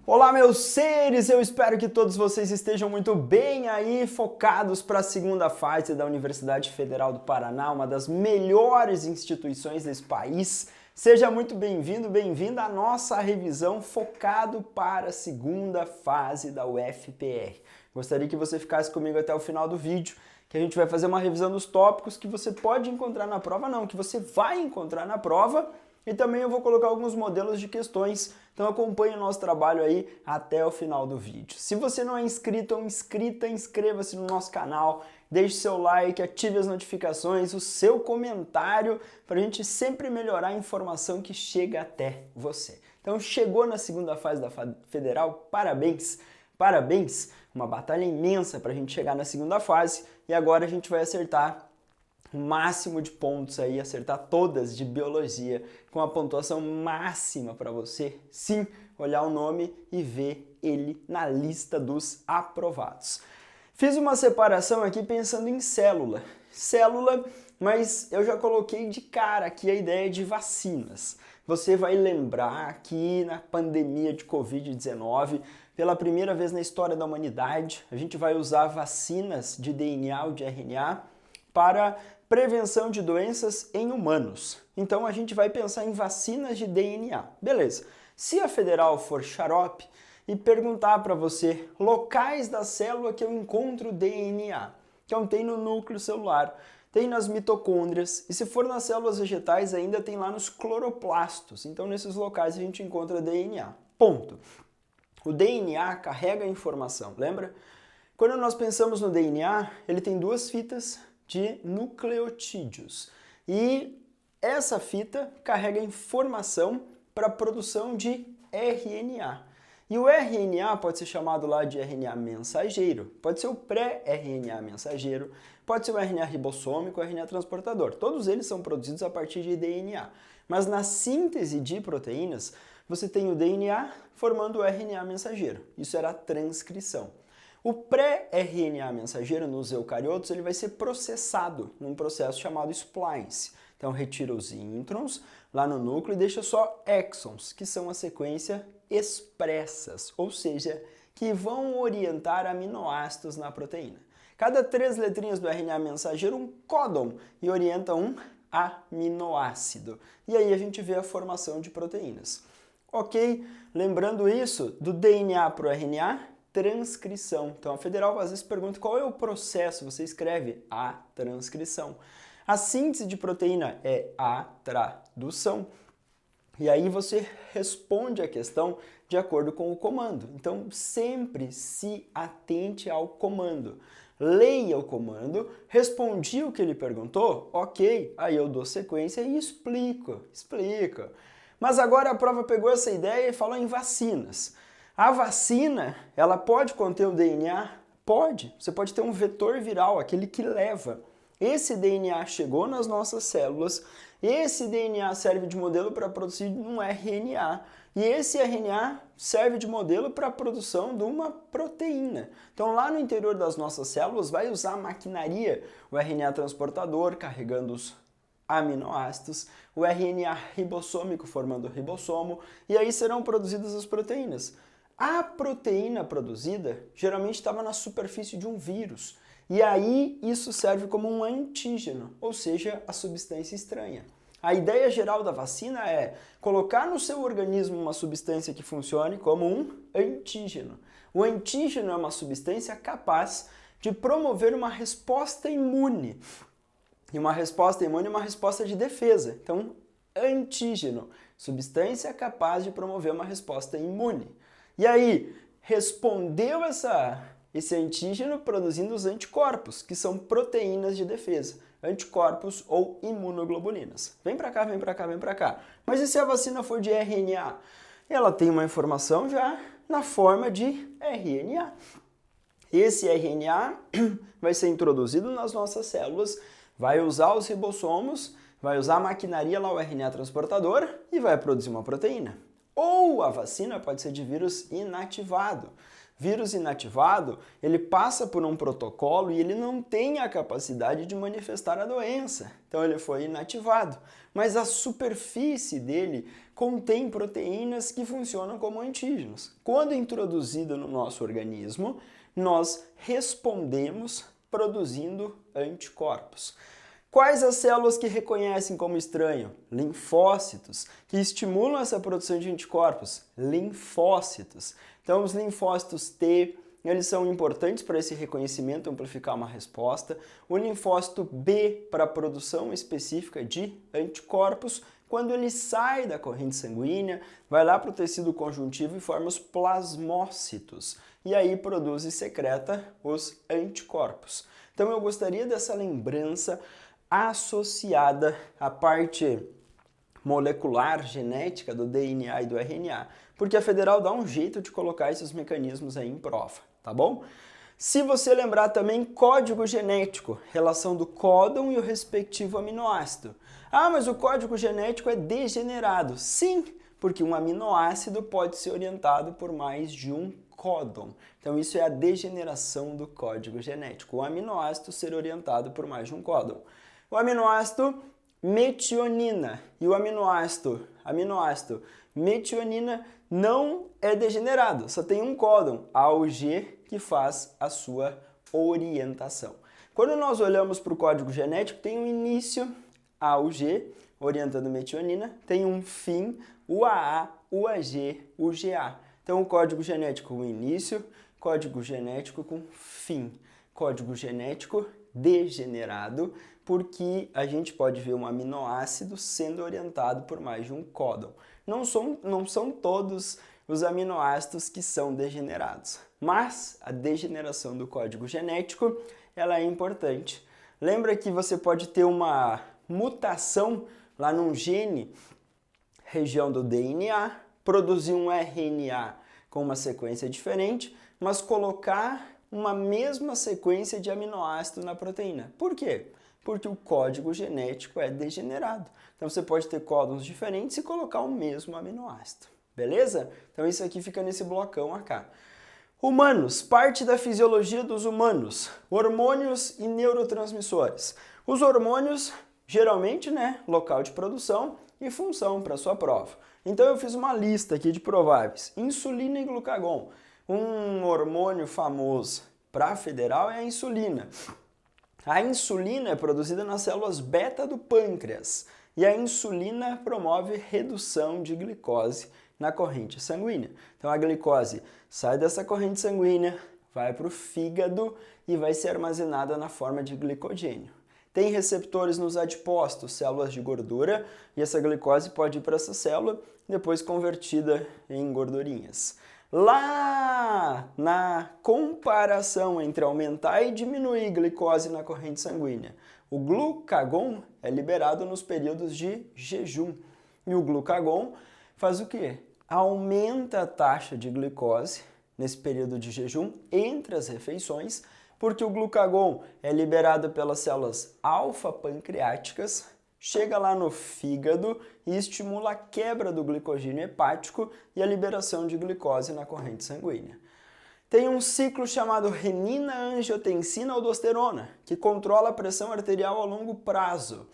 Olá, meus seres! Eu espero que todos vocês estejam muito bem aí, focados para a segunda fase da Universidade Federal do Paraná, uma das melhores instituições desse país. Seja muito bem-vindo, bem-vinda à nossa revisão focado para a segunda fase da UFPR. Gostaria que você ficasse comigo até o final do vídeo, que a gente vai fazer uma revisão dos tópicos que você pode encontrar na prova, não, que você vai encontrar na prova. E também eu vou colocar alguns modelos de questões, então acompanhe o nosso trabalho aí até o final do vídeo. Se você não é inscrito ou inscrita, inscreva-se no nosso canal, deixe seu like, ative as notificações, o seu comentário, para a gente sempre melhorar a informação que chega até você. Então chegou na segunda fase da Federal, parabéns! Parabéns! Uma batalha imensa para a gente chegar na segunda fase e agora a gente vai acertar o máximo de pontos aí, acertar todas de biologia, com a pontuação máxima para você, sim, olhar o nome e ver ele na lista dos aprovados. Fiz uma separação aqui pensando em célula, mas eu já coloquei de cara aqui a ideia de vacinas. Você vai lembrar que na pandemia de Covid-19, pela primeira vez na história da humanidade, a gente vai usar vacinas de DNA ou de RNA para prevenção de doenças em humanos. Então a gente vai pensar em vacinas de DNA. Beleza. Se a federal for xarope e perguntar para você locais da célula que eu encontro DNA, então tem no núcleo celular, tem nas mitocôndrias e se for nas células vegetais ainda tem lá nos cloroplastos. Então nesses locais a gente encontra DNA. Ponto. O DNA carrega informação, lembra? Quando nós pensamos no DNA, ele tem duas fitas de nucleotídeos. E essa fita carrega informação para a produção de RNA. E o RNA pode ser chamado lá de RNA mensageiro, pode ser o pré-RNA mensageiro, pode ser o RNA ribossômico, o RNA transportador. Todos eles são produzidos a partir de DNA. Mas na síntese de proteínas, você tem o DNA formando o RNA mensageiro. Isso era a transcrição. O pré-RNA mensageiro nos eucariotos ele vai ser processado num processo chamado splice. Então retira os introns lá no núcleo e deixa só exons, que são a sequência expressas, ou seja, que vão orientar aminoácidos na proteína. Cada 3 letrinhas do RNA mensageiro um códon e orienta um aminoácido. E aí a gente vê a formação de proteínas. Ok? Lembrando isso, do DNA para o RNA, transcrição. Então a federal às vezes pergunta qual é o processo, você escreve a transcrição. A síntese de proteína é a tradução. E aí você responde a questão de acordo com o comando. Então sempre se atente ao comando. Leia o comando, respondi o que ele perguntou, ok, aí eu dou sequência e explico. Mas agora a prova pegou essa ideia e falou em vacinas. A vacina, ela pode conter o DNA? Pode. Você pode ter um vetor viral, aquele que leva. Esse DNA chegou nas nossas células, esse DNA serve de modelo para produzir um RNA. E esse RNA serve de modelo para a produção de uma proteína. Então lá no interior das nossas células vai usar a maquinaria, o RNA transportador carregando os aminoácidos, o RNA ribossômico formando o ribossomo, e aí serão produzidas as proteínas. A proteína produzida geralmente estava na superfície de um vírus, e aí isso serve como um antígeno, ou seja, a substância estranha. A ideia geral da vacina é colocar no seu organismo uma substância que funcione como um antígeno. O antígeno é uma substância capaz de promover uma resposta imune. E uma resposta imune é uma resposta de defesa. Então, antígeno, substância capaz de promover uma resposta imune. E aí, respondeu esse antígeno produzindo os anticorpos, que são proteínas de defesa, anticorpos ou imunoglobulinas. Vem pra cá, vem pra cá, vem pra cá. Mas e se a vacina for de RNA? Ela tem uma informação já na forma de RNA. Esse RNA vai ser introduzido nas nossas células, vai usar os ribossomos, vai usar a maquinaria lá, o RNA transportador, e vai produzir uma proteína. Ou a vacina pode ser de vírus inativado. Vírus inativado, ele passa por um protocolo e ele não tem a capacidade de manifestar a doença. Então ele foi inativado. Mas a superfície dele contém proteínas que funcionam como antígenos. Quando introduzido no nosso organismo, nós respondemos produzindo anticorpos. Quais as células que reconhecem como estranho? Linfócitos. Que estimulam essa produção de anticorpos? Linfócitos. Então, os linfócitos T, eles são importantes para esse reconhecimento, amplificar uma resposta. O linfócito B, para a produção específica de anticorpos. Quando ele sai da corrente sanguínea, vai lá para o tecido conjuntivo e forma os plasmócitos. E aí produz e secreta os anticorpos. Então, eu gostaria dessa lembrança associada à parte molecular, genética do DNA e do RNA, porque a Federal dá um jeito de colocar esses mecanismos aí em prova, tá bom? Se você lembrar também, código genético, relação do códon e o respectivo aminoácido. Ah, mas o código genético é degenerado. Sim, porque um aminoácido pode ser orientado por mais de um códon. Então isso é a degeneração do código genético, o aminoácido ser orientado por mais de um códon. O aminoácido metionina e o aminoácido metionina não é degenerado, só tem um códon, A ou G, que faz a sua orientação. Quando nós olhamos para o código genético, tem um início, A ou G, orientando metionina, tem um fim, UAA, UAG, UGA. Então, o código genético com início, código genético com fim, código genético degenerado, porque a gente pode ver um aminoácido sendo orientado por mais de um códon. Não são todos os aminoácidos que são degenerados, mas a degeneração do código genético, ela é importante. Lembra que você pode ter uma mutação lá num gene, região do DNA, produzir um RNA com uma sequência diferente, mas colocar uma mesma sequência de aminoácido na proteína. Por quê? Porque o código genético é degenerado. Então você pode ter códons diferentes e colocar o mesmo aminoácido. Beleza? Então isso aqui fica nesse blocão aqui. Humanos, parte da fisiologia dos humanos, hormônios e neurotransmissores. Os hormônios, geralmente, local de produção e função para sua prova. Então eu fiz uma lista aqui de prováveis. Insulina e glucagon. Um hormônio famoso para a Federal é a insulina. A insulina é produzida nas células beta do pâncreas e a insulina promove redução de glicose na corrente sanguínea. Então a glicose sai dessa corrente sanguínea, vai para o fígado e vai ser armazenada na forma de glicogênio. Tem receptores nos adipócitos, células de gordura, e essa glicose pode ir para essa célula, depois convertida em gordurinhas. Lá na comparação entre aumentar e diminuir glicose na corrente sanguínea, o glucagon é liberado nos períodos de jejum. E o glucagon faz o quê? Aumenta a taxa de glicose nesse período de jejum entre as refeições, porque o glucagon é liberado pelas células alfa-pancreáticas, chega lá no fígado e estimula a quebra do glicogênio hepático e a liberação de glicose na corrente sanguínea. Tem um ciclo chamado renina-angiotensina-aldosterona, que controla a pressão arterial a longo prazo.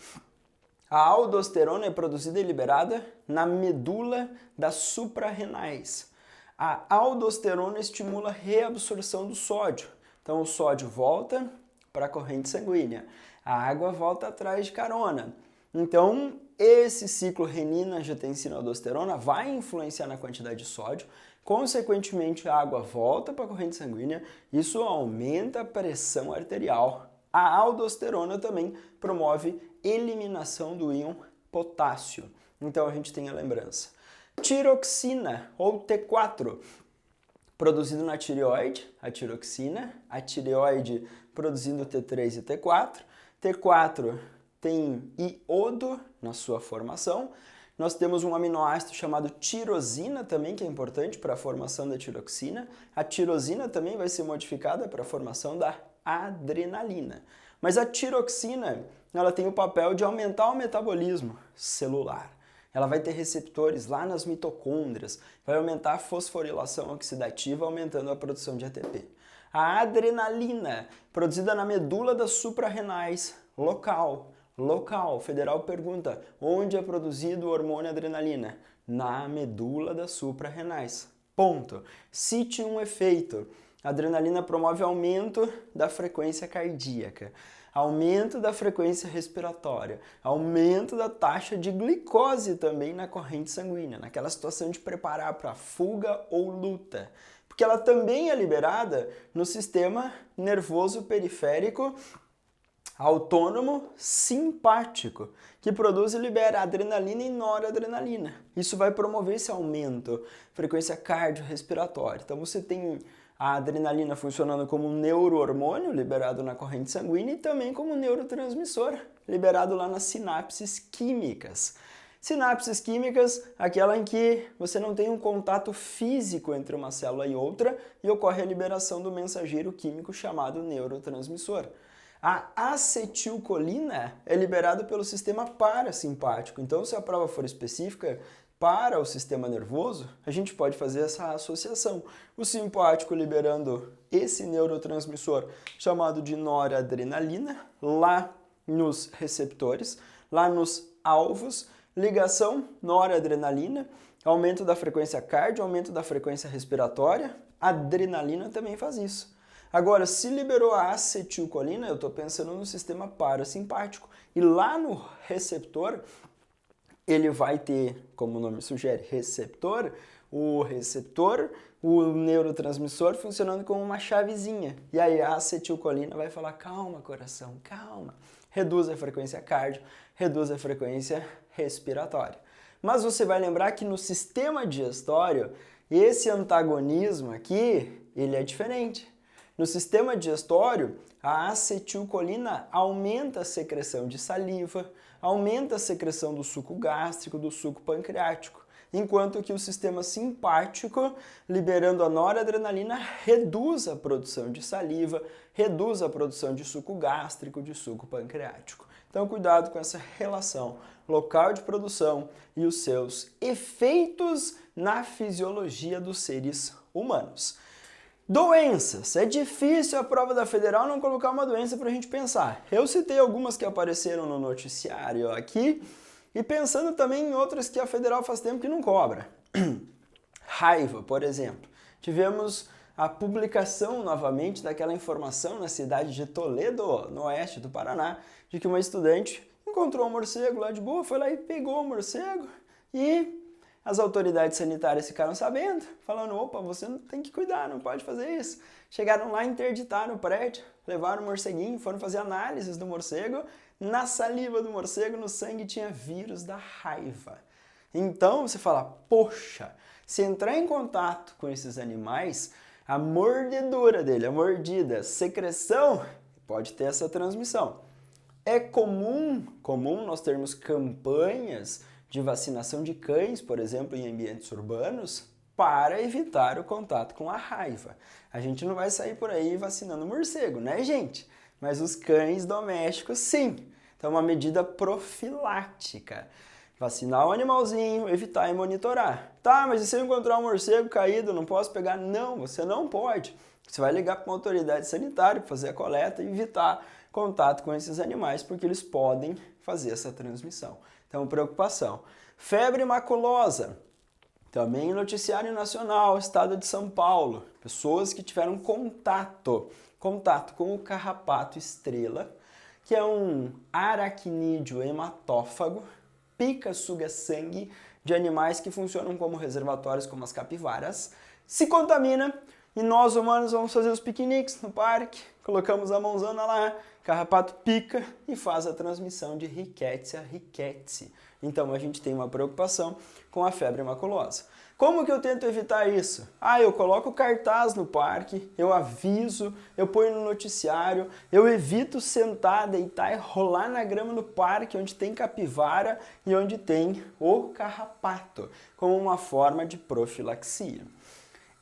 A aldosterona é produzida e liberada na medula das suprarrenais. A aldosterona estimula a reabsorção do sódio. Então o sódio volta para a corrente sanguínea, a água volta atrás de carona. Então, esse ciclo renina-angiotensina-aldosterona vai influenciar na quantidade de sódio, consequentemente a água volta para a corrente sanguínea, isso aumenta a pressão arterial. A aldosterona também promove eliminação do íon potássio. Então a gente tem a lembrança. Tiroxina, ou T4, produzido na tireoide, a tiroxina, a tireoide produzindo T3 e T4. T4 tem iodo na sua formação. Nós temos um aminoácido chamado tirosina também, que é importante para a formação da tiroxina. A tirosina também vai ser modificada para a formação da adrenalina. Mas a tiroxina, ela tem o papel de aumentar o metabolismo celular. ela vai ter receptores lá nas mitocôndrias, vai aumentar a fosforilação oxidativa, aumentando a produção de ATP. A adrenalina, produzida na medula das suprarrenais, local. O federal pergunta, onde é produzido o hormônio adrenalina? Na medula das suprarrenais. Ponto. Cite um efeito. A adrenalina promove aumento da frequência cardíaca, aumento da frequência respiratória, aumento da taxa de glicose também na corrente sanguínea, naquela situação de preparar para fuga ou luta. Porque ela também é liberada no sistema nervoso periférico autônomo simpático, que produz e libera adrenalina e noradrenalina. Isso vai promover esse aumento, frequência cardiorrespiratória. Então você tem a adrenalina funcionando como um neurohormônio liberado na corrente sanguínea e também como um neurotransmissor liberado lá nas sinapses químicas. Sinapses químicas, aquela em que você não tem um contato físico entre uma célula e outra e ocorre a liberação do mensageiro químico chamado neurotransmissor. A acetilcolina é liberada pelo sistema parasimpático. Então, se a prova for específica para o sistema nervoso, a gente pode fazer essa associação. O simpático liberando esse neurotransmissor chamado de noradrenalina, lá nos receptores, lá nos alvos, ligação noradrenalina, aumento da frequência cardio, aumento da frequência respiratória, adrenalina também faz isso. Agora, se liberou a acetilcolina, eu estou pensando no sistema parasimpático. E lá no receptor, ele vai ter, como o nome sugere, o neurotransmissor funcionando como uma chavezinha. E aí a acetilcolina vai falar, calma coração, calma. Reduz a frequência cardio, reduz a frequência respiratória. Mas você vai lembrar que no sistema digestório, esse antagonismo aqui, ele é diferente. No sistema digestório, a acetilcolina aumenta a secreção de saliva, aumenta a secreção do suco gástrico, do suco pancreático, enquanto que o sistema simpático, liberando a noradrenalina, reduz a produção de saliva, reduz a produção de suco gástrico, de suco pancreático. Então, cuidado com essa relação local de produção e os seus efeitos na fisiologia dos seres humanos. Doenças. É difícil a prova da Federal não colocar uma doença para a gente pensar. Eu citei algumas que apareceram no noticiário aqui e pensando também em outras que a Federal faz tempo que não cobra. Raiva, por exemplo. Tivemos a publicação novamente daquela informação na cidade de Toledo, no oeste do Paraná, de que uma estudante encontrou um morcego lá de boa, foi lá e pegou o morcego e as autoridades sanitárias ficaram sabendo, falando, opa, você não tem que cuidar, não pode fazer isso. Chegaram lá, interditaram o prédio, levaram o morceguinho, foram fazer análises do morcego. Na saliva do morcego, no sangue, tinha vírus da raiva. Então, você fala, poxa, se entrar em contato com esses animais, a mordedura dele, a mordida, a secreção, pode ter essa transmissão. É comum nós termos campanhas de vacinação de cães, por exemplo, em ambientes urbanos, para evitar o contato com a raiva. A gente não vai sair por aí vacinando morcego, né, gente? Mas os cães domésticos, sim. Então, é uma medida profilática. Vacinar o animalzinho, evitar e monitorar. Tá, mas e se eu encontrar um morcego caído, não posso pegar? Não, você não pode. Você vai ligar para uma autoridade sanitária para fazer a coleta e evitar contato com esses animais, porque eles podem fazer essa transmissão. Então, preocupação. Febre maculosa. Também noticiário nacional, estado de São Paulo. Pessoas que tiveram contato com o carrapato estrela, que é um aracnídeo hematófago, pica, suga sangue de animais que funcionam como reservatórios, como as capivaras, se contamina e nós humanos vamos fazer os piqueniques no parque, colocamos a mãozona lá, carrapato pica e faz a transmissão de Rickettsia rickettsii. Então a gente tem uma preocupação com a febre maculosa. Como que eu tento evitar isso? Eu coloco cartaz no parque, eu aviso, eu ponho no noticiário, eu evito sentar, deitar e rolar na grama no parque onde tem capivara e onde tem o carrapato, como uma forma de profilaxia.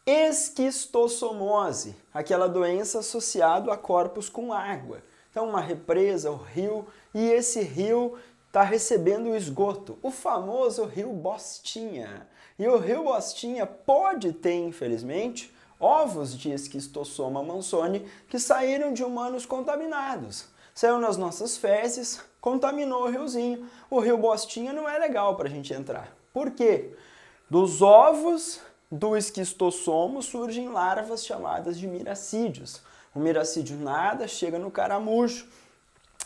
Esquistossomose, aquela doença associada a corpos com água. Então, uma represa, o rio, e esse rio está recebendo o esgoto, o famoso Rio Bostinha. E o Rio Bostinha pode ter, infelizmente, ovos de Esquistossoma mansoni que saíram de humanos contaminados. Saiu nas nossas fezes, contaminou o riozinho. O Rio Bostinha não é legal para a gente entrar. Por quê? Dos ovos do esquistossoma surgem larvas chamadas de miracídios. O miracídio nada, chega no caramujo.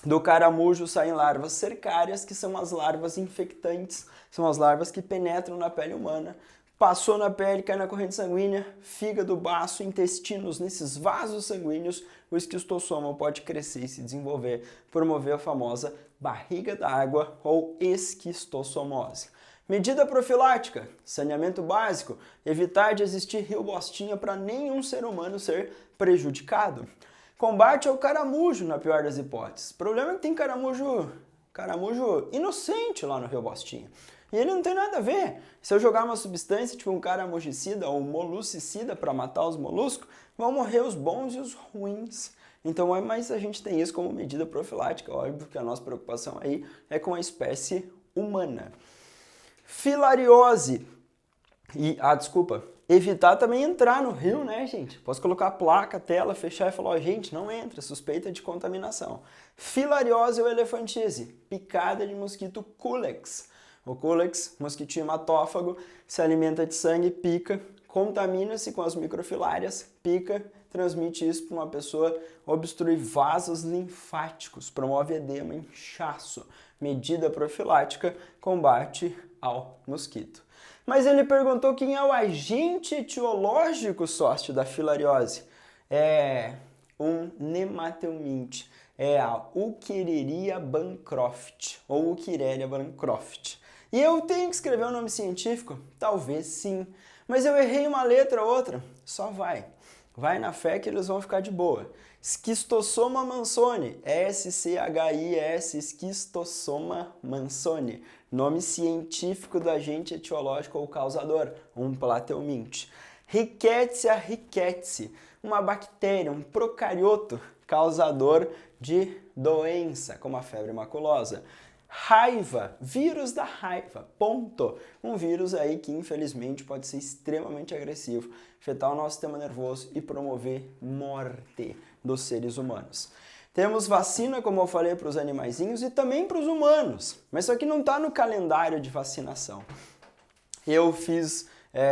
Do caramujo saem larvas cercárias, que são as larvas infectantes, são as larvas que penetram na pele humana. Passou na pele, cai na corrente sanguínea, fígado, baço, intestinos, nesses vasos sanguíneos, o esquistossoma pode crescer e se desenvolver, promover a famosa barriga d'água ou esquistossomose. Medida profilática, saneamento básico, evitar de existir Rio Bostinha para nenhum ser humano ser prejudicado. Combate ao caramujo, na pior das hipóteses. O problema é que tem caramujo inocente lá no Rio Bostinha. E ele não tem nada a ver. Se eu jogar uma substância, tipo um caramujicida ou um moluscicida para matar os moluscos, vão morrer os bons e os ruins. Então, mas a gente tem isso como medida profilática. Óbvio que a nossa preocupação aí é com a espécie humana. Filariose. Evitar também entrar no rio, né, gente? Posso colocar a placa, tela, fechar e falar, ó, gente, não entra, suspeita de contaminação. Filariose ou elefantise, picada de mosquito Culex. O Culex, mosquitinho hematófago, se alimenta de sangue, pica, contamina-se com as microfilárias, pica, transmite isso para uma pessoa, obstrui vasos linfáticos, promove edema, inchaço. Medida profilática, combate ao mosquito. Mas ele perguntou quem é o agente etiológico, sócio, da filariose. É um nematelminte. É a Wuchereria bancroft, ou Wuchereria bancroft. E eu tenho que escrever um nome científico? Talvez sim. Mas eu errei uma letra ou outra? Só vai. Vai na fé que eles vão ficar de boa. Esquistossoma mansoni, S-C-H-I-S, Esquistossoma mansoni. Nome científico do agente etiológico ou causador, um plateuminte. Rickettsia rickettsii, uma bactéria, um procarioto causador de doença, como a febre maculosa. Raiva, vírus da raiva, ponto. Um vírus aí que infelizmente pode ser extremamente agressivo, afetar o nosso sistema nervoso e promover morte dos seres humanos. Temos vacina, como eu falei, para os animaizinhos e também para os humanos, mas isso aqui não está no calendário de vacinação. Eu fiz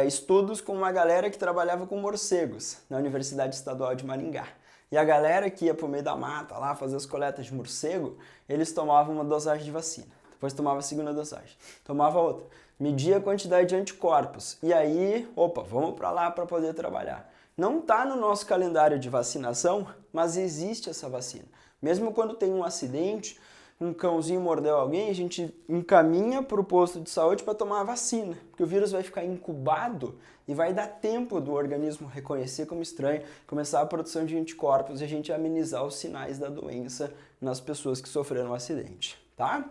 estudos com uma galera que trabalhava com morcegos na Universidade Estadual de Maringá. E a galera que ia pro meio da mata lá fazer as coletas de morcego, eles tomavam uma dosagem de vacina. Depois tomava a segunda dosagem. Tomava outra. Media a quantidade de anticorpos. E aí, vamos para lá para poder trabalhar. Não está no nosso calendário de vacinação, mas existe essa vacina. Mesmo quando tem um acidente, um cãozinho mordeu alguém, a gente encaminha para o posto de saúde para tomar a vacina, porque o vírus vai ficar incubado e vai dar tempo do organismo reconhecer como estranho, começar a produção de anticorpos e a gente amenizar os sinais da doença nas pessoas que sofreram um acidente, tá?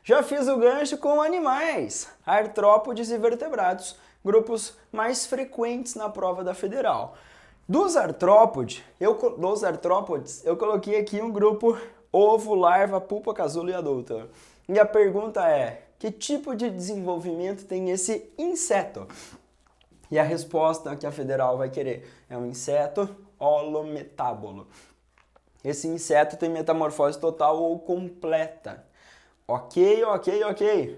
Já fiz o gancho com animais, artrópodes e vertebrados, grupos mais frequentes na prova da Federal. Dos artrópodes, eu coloquei aqui um grupo ovo, larva, pupa, casulo e adulto. E a pergunta é, que tipo de desenvolvimento tem esse inseto? E a resposta que a Federal vai querer é um inseto holometábolo. Esse inseto tem metamorfose total ou completa. Ok.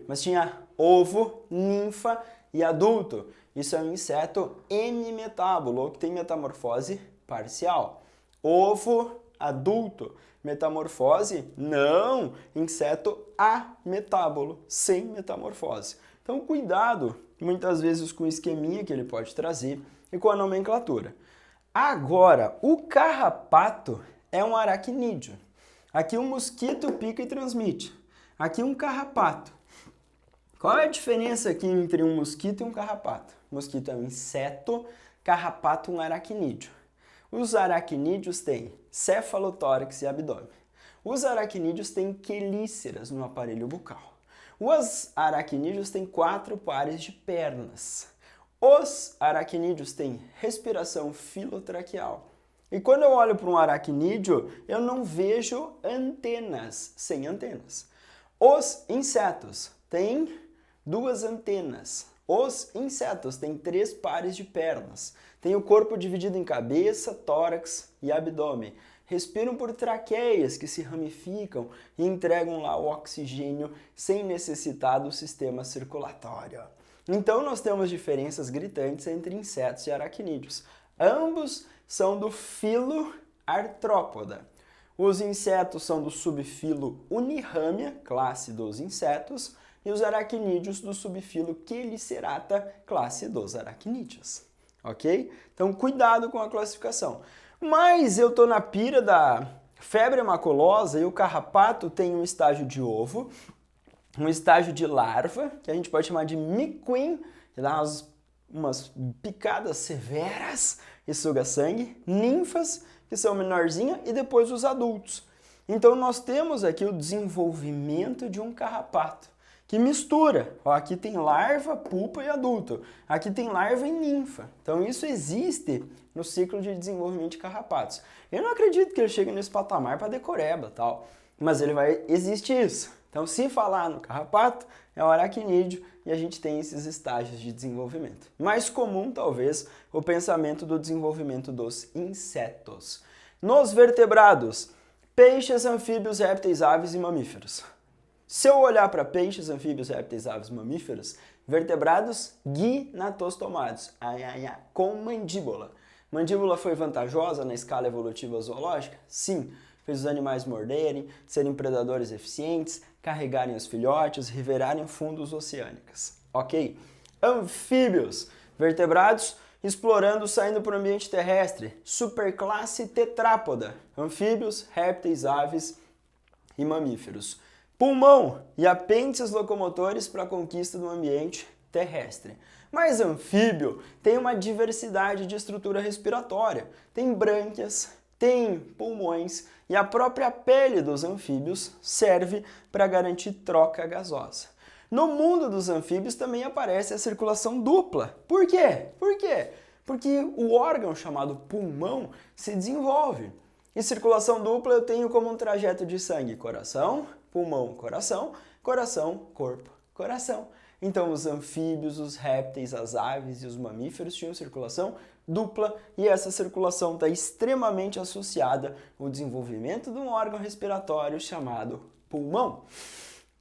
Mas tinha ovo, ninfa e adulto. Isso é um inseto hemimetábolo, ou que tem metamorfose parcial. Ovo, adulto. Metamorfose? Não! Inseto ametábolo, sem metamorfose. Então, cuidado, muitas vezes, com o esqueminha que ele pode trazer e com a nomenclatura. Agora, o carrapato é um aracnídeo. Aqui um mosquito pica e transmite. Aqui um carrapato. Qual é a diferença aqui entre um mosquito e um carrapato? O mosquito é um inseto, carrapato um aracnídeo. Os aracnídeos têm cefalotórax e abdômen. Os aracnídeos têm quelíceras no aparelho bucal. Os aracnídeos têm 4 pares de pernas. Os aracnídeos têm respiração filotraqueal. E quando eu olho para um aracnídeo, eu não vejo antenas, sem antenas. Os insetos têm 2 antenas. Os insetos têm 3 pares de pernas. Têm o corpo dividido em cabeça, tórax e abdômen. Respiram por traqueias que se ramificam e entregam lá o oxigênio sem necessitar do sistema circulatório. Então nós temos diferenças gritantes entre insetos e aracnídeos. Ambos são do filo Artrópoda. Os insetos são do subfilo Uniramia, classe dos insetos, e os aracnídeos do subfilo Chelicerata, classe dos aracnídeos. Ok? Então cuidado com a classificação. Mas eu tô na pira da febre maculosa e o carrapato tem um estágio de ovo, um estágio de larva, que a gente pode chamar de miquim, que dá umas picadas severas e suga sangue, ninfas, que são menorzinhas, e depois os adultos. Então nós temos aqui o desenvolvimento de um carrapato, que mistura. Ó, aqui tem larva, pupa e adulto. Aqui tem larva e ninfa. Então isso existe no ciclo de desenvolvimento de carrapatos. Eu não acredito que ele chegue nesse patamar para decoreba, tal, mas existe isso. Então se falar no carrapato, é o aracnídeo e a gente tem esses estágios de desenvolvimento. Mais comum, talvez, o pensamento do desenvolvimento dos insetos. Nos vertebrados, peixes, anfíbios, répteis, aves e mamíferos. Se eu olhar para peixes, anfíbios, répteis, aves, mamíferos, vertebrados gnatostomados, com mandíbula. Mandíbula foi vantajosa na escala evolutiva zoológica? Sim, fez os animais morderem, serem predadores eficientes, carregarem os filhotes, riverarem fundos oceânicos. Ok? Anfíbios, vertebrados explorando, saindo para o ambiente terrestre, superclasse tetrápoda, anfíbios, répteis, aves e mamíferos. Pulmão e apêndices locomotores para a conquista do ambiente terrestre. Mas anfíbio tem uma diversidade de estrutura respiratória. Tem brânquias, tem pulmões e a própria pele dos anfíbios serve para garantir troca gasosa. No mundo dos anfíbios também aparece a circulação dupla. Por quê? Porque o órgão chamado pulmão se desenvolve. E circulação dupla eu tenho como um trajeto de sangue coração, pulmão, coração, coração, corpo, coração. Então os anfíbios, os répteis, as aves e os mamíferos tinham circulação dupla e essa circulação está extremamente associada ao desenvolvimento de um órgão respiratório chamado pulmão.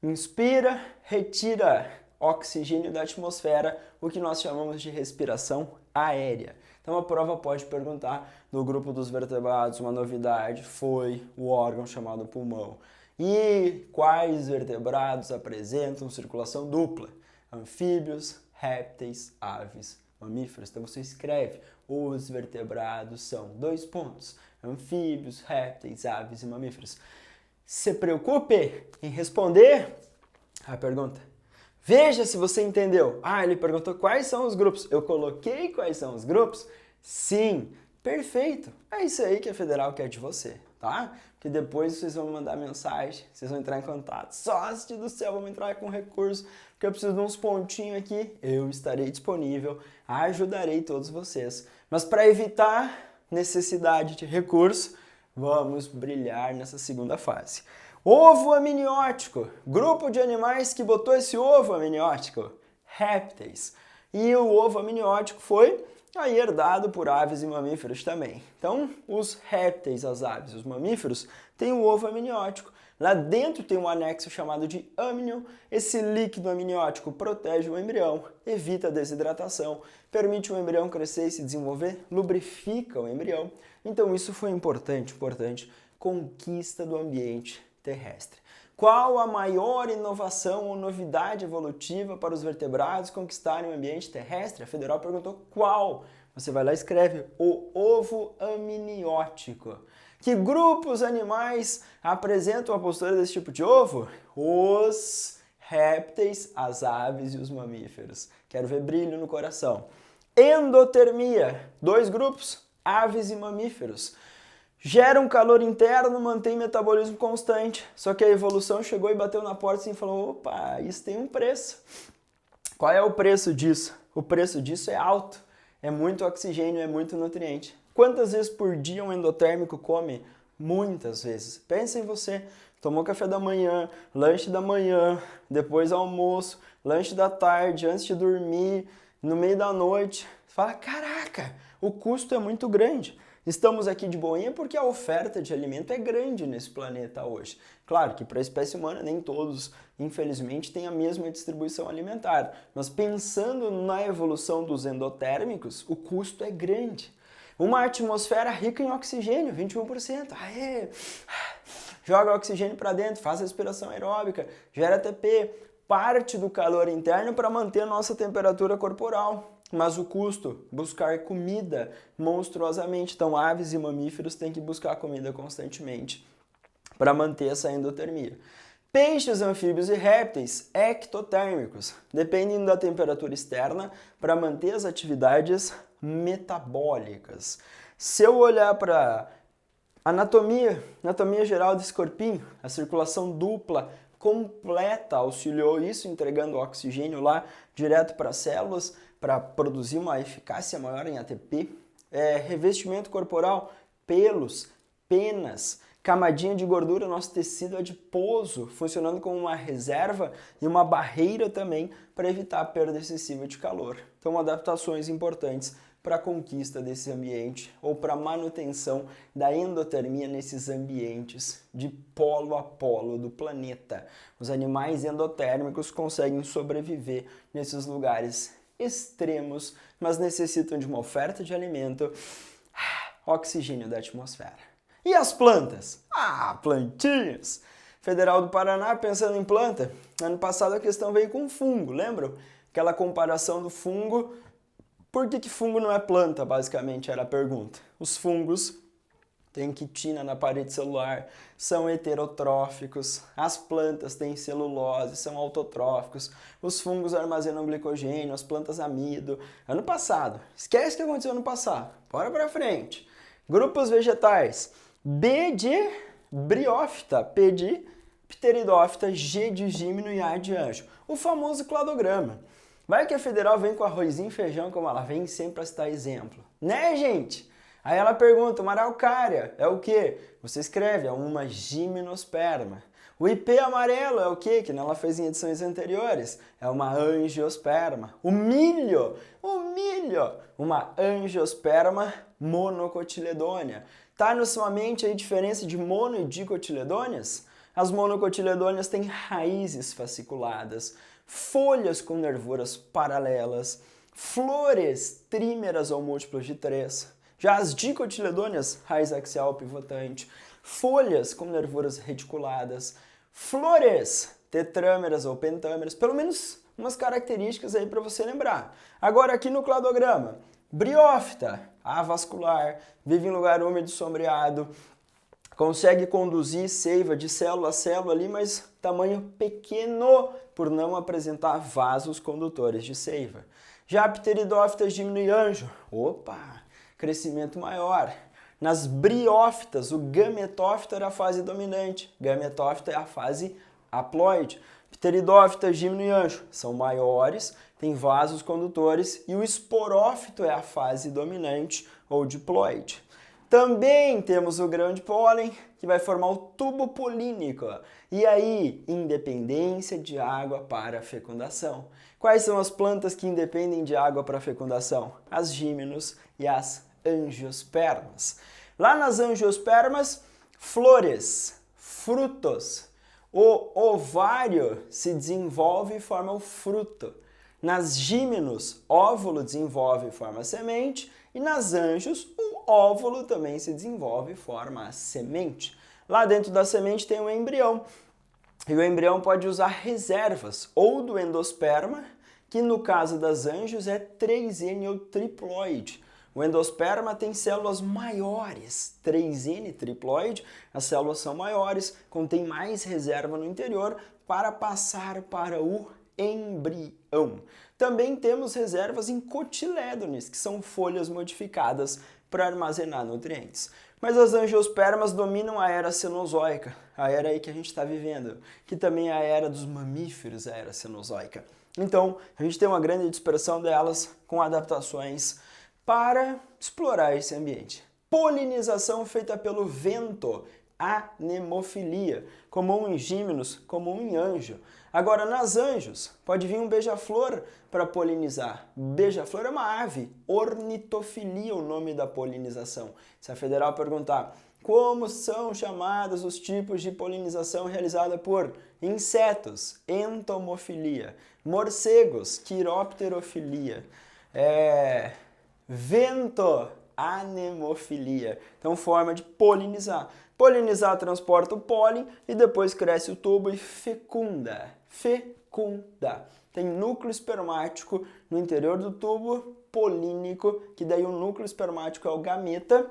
Inspira, retira oxigênio da atmosfera, o que nós chamamos de respiração aérea. Então a prova pode perguntar, no grupo dos vertebrados, uma novidade foi o órgão chamado pulmão. E quais vertebrados apresentam circulação dupla? Anfíbios, répteis, aves, mamíferos. Então você escreve, os vertebrados são : anfíbios, répteis, aves e mamíferos. Se preocupe em responder a pergunta. Veja se você entendeu. Ele perguntou quais são os grupos. Eu coloquei quais são os grupos? Sim, perfeito. É isso aí que a Federal quer de você, tá? Porque depois vocês vão me mandar mensagem, vocês vão entrar em contato. Sócio do céu, vamos entrar com recurso, porque eu preciso de uns pontinhos aqui. Eu estarei disponível, ajudarei todos vocês. Mas para evitar necessidade de recurso, vamos brilhar nessa segunda fase. Ovo amniótico. Grupo de animais que botou esse ovo amniótico? Répteis. E o ovo amniótico foi aí herdado por aves e mamíferos também. Então, os répteis, as aves e os mamíferos têm o ovo amniótico. Lá dentro tem um anexo chamado de âmnion. Esse líquido amniótico protege o embrião, evita a desidratação, permite o embrião crescer e se desenvolver, lubrifica o embrião. Então, isso foi importante. Conquista do ambiente terrestre. Qual a maior inovação ou novidade evolutiva para os vertebrados conquistarem o ambiente terrestre? A Federal perguntou qual. Você vai lá e escreve o ovo amniótico. Que grupos animais apresentam a postura desse tipo de ovo? Os répteis, as aves e os mamíferos. Quero ver brilho no coração. Endotermia. 2 grupos, aves e mamíferos. Gera um calor interno, mantém metabolismo constante. Só que a evolução chegou e bateu na porta e falou, opa, isso tem um preço. Qual é o preço disso? O preço disso é alto. É muito oxigênio, é muito nutriente. Quantas vezes por dia um endotérmico come? Muitas vezes. Pensa em você, tomou café da manhã, lanche da manhã, depois almoço, lanche da tarde, antes de dormir, no meio da noite. Você fala, caraca, o custo é muito grande. Estamos aqui de boinha porque a oferta de alimento é grande nesse planeta hoje. Claro que para a espécie humana nem todos, infelizmente, têm a mesma distribuição alimentar. Mas pensando na evolução dos endotérmicos, o custo é grande. Uma atmosfera rica em oxigênio, 21%. Aê! Joga oxigênio para dentro, faz respiração aeróbica, gera ATP, parte do calor interno para manter a nossa temperatura corporal. Mas o custo, buscar comida monstruosamente. Então, aves e mamíferos têm que buscar comida constantemente para manter essa endotermia. Peixes, anfíbios e répteis ectotérmicos, dependem da temperatura externa para manter as atividades metabólicas. Se eu olhar para anatomia geral desse corpinho, a circulação dupla completa auxiliou isso, entregando oxigênio lá direto para as células, para produzir uma eficácia maior em ATP. Revestimento corporal, pelos, penas, camadinha de gordura, nosso tecido adiposo, funcionando como uma reserva e uma barreira também para evitar a perda excessiva de calor. Então, adaptações importantes para a conquista desse ambiente ou para a manutenção da endotermia nesses ambientes de polo a polo do planeta. Os animais endotérmicos conseguem sobreviver nesses lugares extremos, mas necessitam de uma oferta de alimento, oxigênio da atmosfera. E as plantas? Plantinhas! Federal do Paraná, pensando em planta, ano passado a questão veio com fungo, lembram? Aquela comparação do fungo. Por que fungo não é planta, basicamente, era a pergunta. Os fungos têm quitina na parede celular, são heterotróficos, as plantas têm celulose, são autotróficos, os fungos armazenam glicogênio, as plantas amido. Ano passado, esquece o que aconteceu ano passado, bora pra frente. Grupos vegetais, B de briófita, P de pteridófita, G de gímeno e A de anjo. O famoso cladograma. Vai que a federal vem com arrozinho e feijão, como ela vem sempre para citar exemplo. Né, gente? Aí ela pergunta, uma araucária é o quê? Você escreve, é uma gimnosperma. O IP amarelo é o quê? Que ela fez em edições anteriores. É uma angiosperma. O milho, uma angiosperma monocotiledônea. Tá na sua mente a diferença de mono e dicotiledôneas? As monocotiledôneas têm raízes fasciculadas, folhas com nervuras paralelas, flores trímeras ou múltiplas de 3. Já as dicotiledôneas, raiz axial pivotante, folhas com nervuras reticuladas, flores tetrâmeras ou pentâmeras, pelo menos umas características aí para você lembrar. Agora aqui no cladograma, briófita, avascular, vive em lugar úmido e sombreado, consegue conduzir seiva de célula a célula ali, mas tamanho pequeno por não apresentar vasos condutores de seiva. Já a pteridófita diminui anjo, crescimento maior. Nas briófitas, o gametófita era a fase dominante, gametófita é a fase haploide. Pteridófita, gímeno e anjo são maiores, têm vasos condutores e o esporófito é a fase dominante ou diploide. Também temos o grão de pólen, que vai formar o tubo polínico. E aí, independência de água para a fecundação. Quais são as plantas que independem de água para a fecundação? As gímenos e as angiospermas. Lá nas angiospermas, flores, frutos. O ovário se desenvolve e forma o fruto. Nas gímenos, óvulo desenvolve e forma semente. E nas anjos, o óvulo também se desenvolve e forma a semente. Lá dentro da semente tem o embrião. E o embrião pode usar reservas, ou do endosperma, que no caso das anjos é 3N ou triploide. O endosperma tem células maiores, 3N triploide, as células são maiores, contém mais reserva no interior para passar para o embrião. Também temos reservas em cotilédones, que são folhas modificadas para armazenar nutrientes. Mas as angiospermas dominam a era cenozoica, a era aí que a gente está vivendo, que também é a era dos mamíferos, a era cenozoica. Então, a gente tem uma grande dispersão delas com adaptações para explorar esse ambiente. Polinização feita pelo vento, anemofilia, comum em gímenos, comum em anjo. Agora, nas anjos, pode vir um beija-flor para polinizar. Beija-flor é uma ave, ornitofilia o nome da polinização. Se a federal perguntar como são chamados os tipos de polinização realizada por insetos, entomofilia, morcegos, quiropterofilia, vento, anemofilia. Então, forma de polinizar. Polinizar transporta o pólen e depois cresce o tubo e fecunda. Fecunda. Tem núcleo espermático no interior do tubo polínico, que daí o núcleo espermático é o gameta,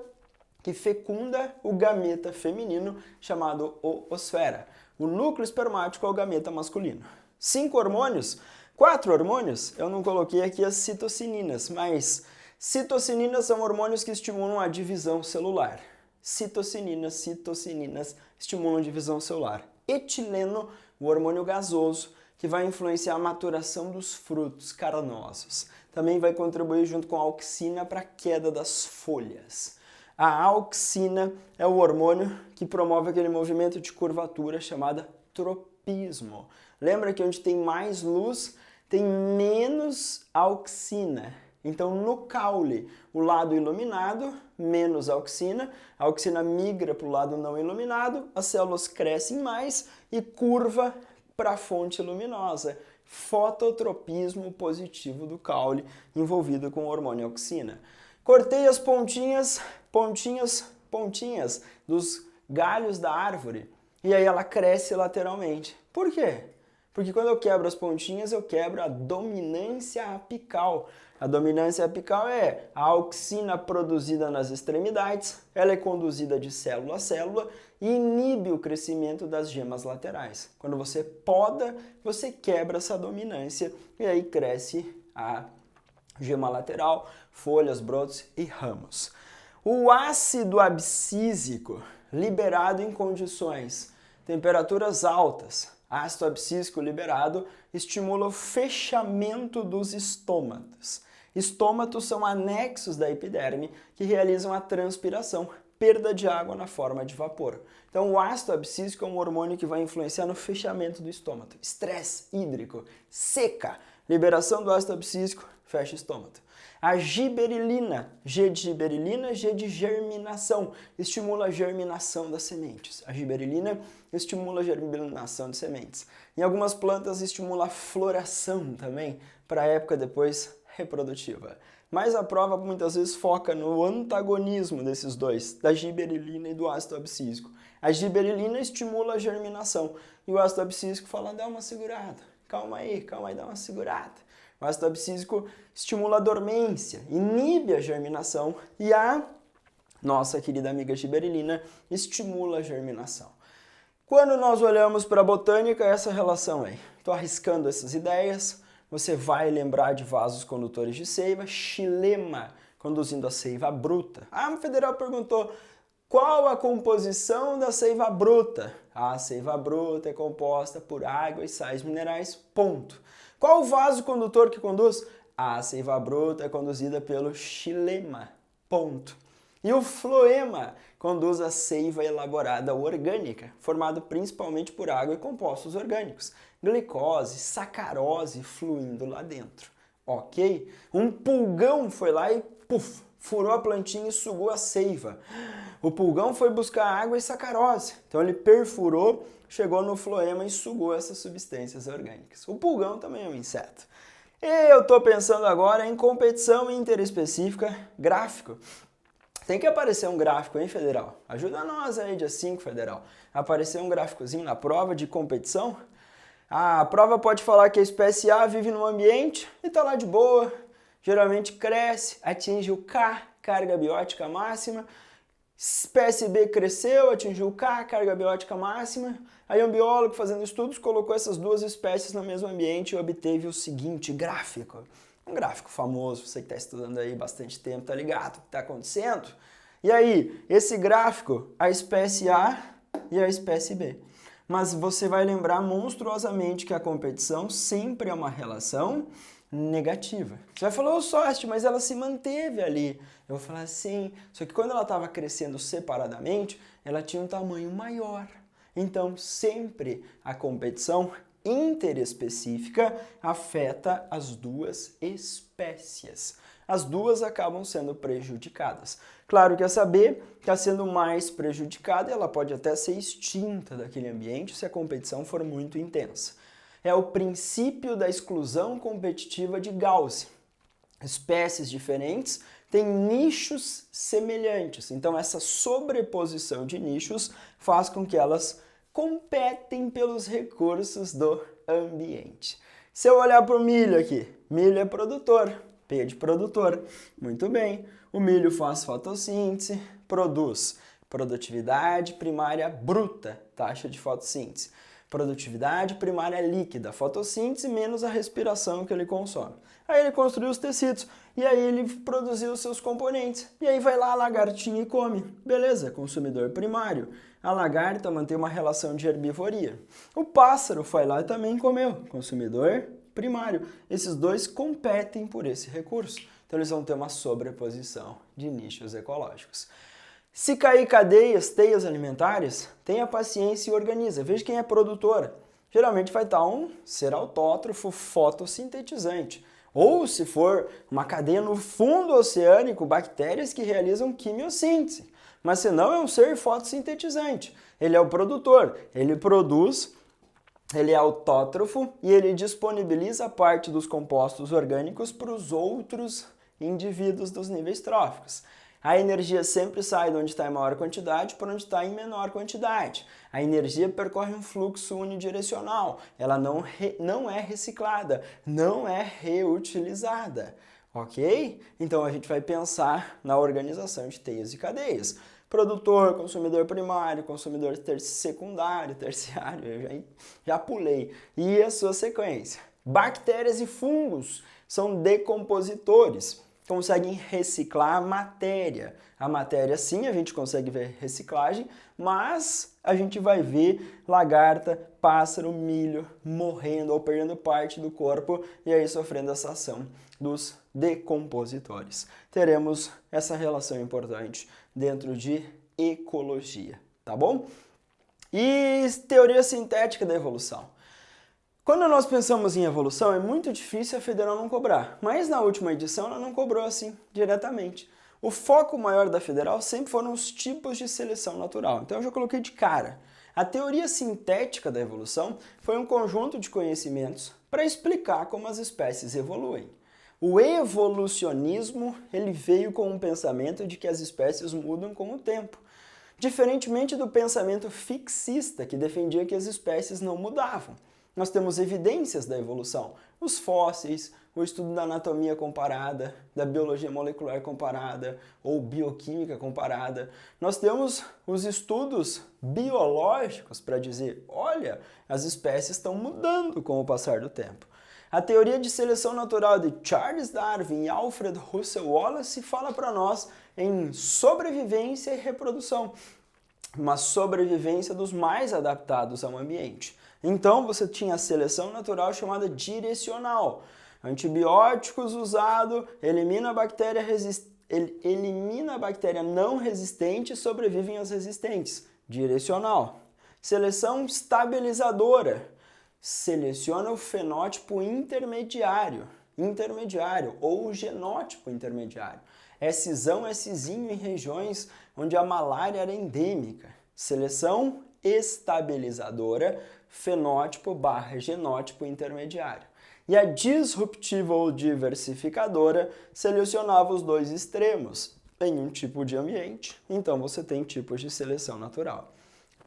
que fecunda o gameta feminino, chamado oosfera. O núcleo espermático é o gameta masculino. 5 hormônios, 4 hormônios, eu não coloquei aqui as citocininas, mas citocininas são hormônios que estimulam a divisão celular. Citocininas estimulam a divisão celular. Etileno, o hormônio gasoso, que vai influenciar a maturação dos frutos carnosos. Também vai contribuir junto com a auxina para a queda das folhas. A auxina é o hormônio que promove aquele movimento de curvatura chamada tropismo. Lembra que onde tem mais luz, tem menos auxina. Então, no caule, o lado iluminado, menos auxina, a auxina migra para o lado não iluminado, as células crescem mais e curva para a fonte luminosa. Fototropismo positivo do caule envolvido com o hormônio auxina. Cortei as pontinhas dos galhos da árvore e aí ela cresce lateralmente. Por quê? Porque quando eu quebro as pontinhas, eu quebro a dominância apical. A dominância apical é a auxina produzida nas extremidades, ela é conduzida de célula a célula e inibe o crescimento das gemas laterais. Quando você poda, você quebra essa dominância e aí cresce a gema lateral, folhas, brotos e ramos. O ácido abscísico, liberado em condições, temperaturas altas, ácido abscísico liberado estimula o fechamento dos estômatos. Estômatos são anexos da epiderme que realizam a transpiração, perda de água na forma de vapor. Então, o ácido abscísico é um hormônio que vai influenciar no fechamento do estômago. Estresse hídrico, seca, liberação do ácido abscísico, fecha o estômago. A giberilina, G de giberilina, G de germinação, estimula a germinação das sementes. A giberilina estimula a germinação de sementes. Em algumas plantas estimula a floração também, para a época depois reprodutiva. Mas a prova muitas vezes foca no antagonismo desses dois, da giberilina e do ácido abscísico. A giberilina estimula a germinação e o ácido abscísico fala, dá uma segurada, calma aí, dá uma segurada. O ácido abscísico estimula a dormência, inibe a germinação e a nossa querida amiga giberilina estimula a germinação. Quando nós olhamos para a botânica, essa relação aí. Estou arriscando essas ideias, você vai lembrar de vasos condutores de seiva, xilema conduzindo a seiva bruta. A federal perguntou, qual a composição da seiva bruta? A seiva bruta é composta por água e sais minerais, ponto. Qual o vaso condutor que conduz? A seiva bruta é conduzida pelo xilema, ponto. E o floema conduz a seiva elaborada orgânica, formado principalmente por água e compostos orgânicos, glicose, sacarose fluindo lá dentro, ok? Um pulgão foi lá e puf, furou a plantinha e sugou a seiva. O pulgão foi buscar água e sacarose, então ele perfurou, chegou no floema e sugou essas substâncias orgânicas. O pulgão também é um inseto. E eu estou pensando agora em competição interespecífica, gráfico. Tem que aparecer um gráfico, hein, federal? Ajuda nós aí, dia 5, federal. Aparecer um gráficozinho na prova de competição. A prova pode falar que a espécie A vive num ambiente e está lá de boa, geralmente cresce, atinge o K, carga biótica máxima. Espécie B cresceu, atingiu o K, carga biótica máxima. Aí um biólogo fazendo estudos colocou essas duas espécies no mesmo ambiente e obteve o seguinte gráfico. Um gráfico famoso, você que está estudando aí bastante tempo, tá ligado o que está acontecendo? E aí, esse gráfico, a espécie A e a espécie B. Mas você vai lembrar monstruosamente que a competição sempre é uma relação negativa. Você vai falar, ô Sócio, mas ela se manteve ali. Eu vou falar, sim, só que quando ela estava crescendo separadamente, ela tinha um tamanho maior. Então, sempre a competição interespecífica afeta as duas espécies. As duas acabam sendo prejudicadas. Claro que essa B está sendo mais prejudicada e ela pode até ser extinta daquele ambiente se a competição for muito intensa. É o princípio da exclusão competitiva de Gauss. Espécies diferentes têm nichos semelhantes, então essa sobreposição de nichos faz com que elas competem pelos recursos do ambiente. Se eu olhar para o milho aqui, milho é produtor, P de produtor, muito bem. O milho faz fotossíntese, produz produtividade primária bruta, taxa de fotossíntese. Produtividade primária líquida, fotossíntese menos a respiração que ele consome. Aí ele construiu os tecidos, e aí ele produziu os seus componentes. E aí vai lá a lagartinha e come. Beleza, consumidor primário. A lagarta mantém uma relação de herbivoria. O pássaro foi lá e também comeu, consumidor primário. Esses dois competem por esse recurso. Então eles vão ter uma sobreposição de nichos ecológicos. Se cair cadeias, teias alimentares, tenha paciência e organiza. Veja quem é produtora. Geralmente vai estar um ser autótrofo fotossintetizante. Ou, se for uma cadeia no fundo oceânico, bactérias que realizam quimiossíntese. Mas se não, é um ser fotossintetizante. Ele é o produtor. Ele produz, ele é autótrofo e ele disponibiliza parte dos compostos orgânicos para os outros indivíduos dos níveis tróficos. A energia sempre sai de onde está em maior quantidade para onde está em menor quantidade. A energia percorre um fluxo unidirecional. Ela não é reciclada, não é reutilizada. Ok? Então a gente vai pensar na organização de teias e cadeias. Produtor, consumidor primário, consumidor secundário, terciário, eu já pulei. E a sua sequência. Bactérias e fungos são decompositores. Conseguem reciclar a matéria. A matéria, sim, a gente consegue ver reciclagem, mas a gente vai ver lagarta, pássaro, milho morrendo ou perdendo parte do corpo e aí sofrendo essa ação dos decompositores. Teremos essa relação importante dentro de ecologia, tá bom? E teoria sintética da evolução. Quando nós pensamos em evolução, é muito difícil a Federal não cobrar, mas na última edição ela não cobrou assim, diretamente. O foco maior da Federal sempre foram os tipos de seleção natural, então eu já coloquei de cara. A teoria sintética da evolução foi um conjunto de conhecimentos para explicar como as espécies evoluem. O evolucionismo ele veio com um pensamento de que as espécies mudam com o tempo, diferentemente do pensamento fixista, que defendia que as espécies não mudavam. Nós temos evidências da evolução, os fósseis, o estudo da anatomia comparada, da biologia molecular comparada ou bioquímica comparada. Nós temos os estudos biológicos para dizer, olha, as espécies estão mudando com o passar do tempo. A teoria de seleção natural de Charles Darwin e Alfred Russel Wallace fala para nós em sobrevivência e reprodução, uma sobrevivência dos mais adaptados ao ambiente. Então você tinha a seleção natural chamada direcional. Antibióticos usado, elimina a bactéria não resistente e sobrevivem as resistentes. Direcional. Seleção estabilizadora. Seleciona o fenótipo intermediário ou genótipo intermediário. Szão, Szinho em regiões onde a malária era endêmica. Seleção estabilizadora, fenótipo / genótipo intermediário. E a disruptiva ou diversificadora selecionava os dois extremos em um tipo de ambiente. Então você tem tipos de seleção natural.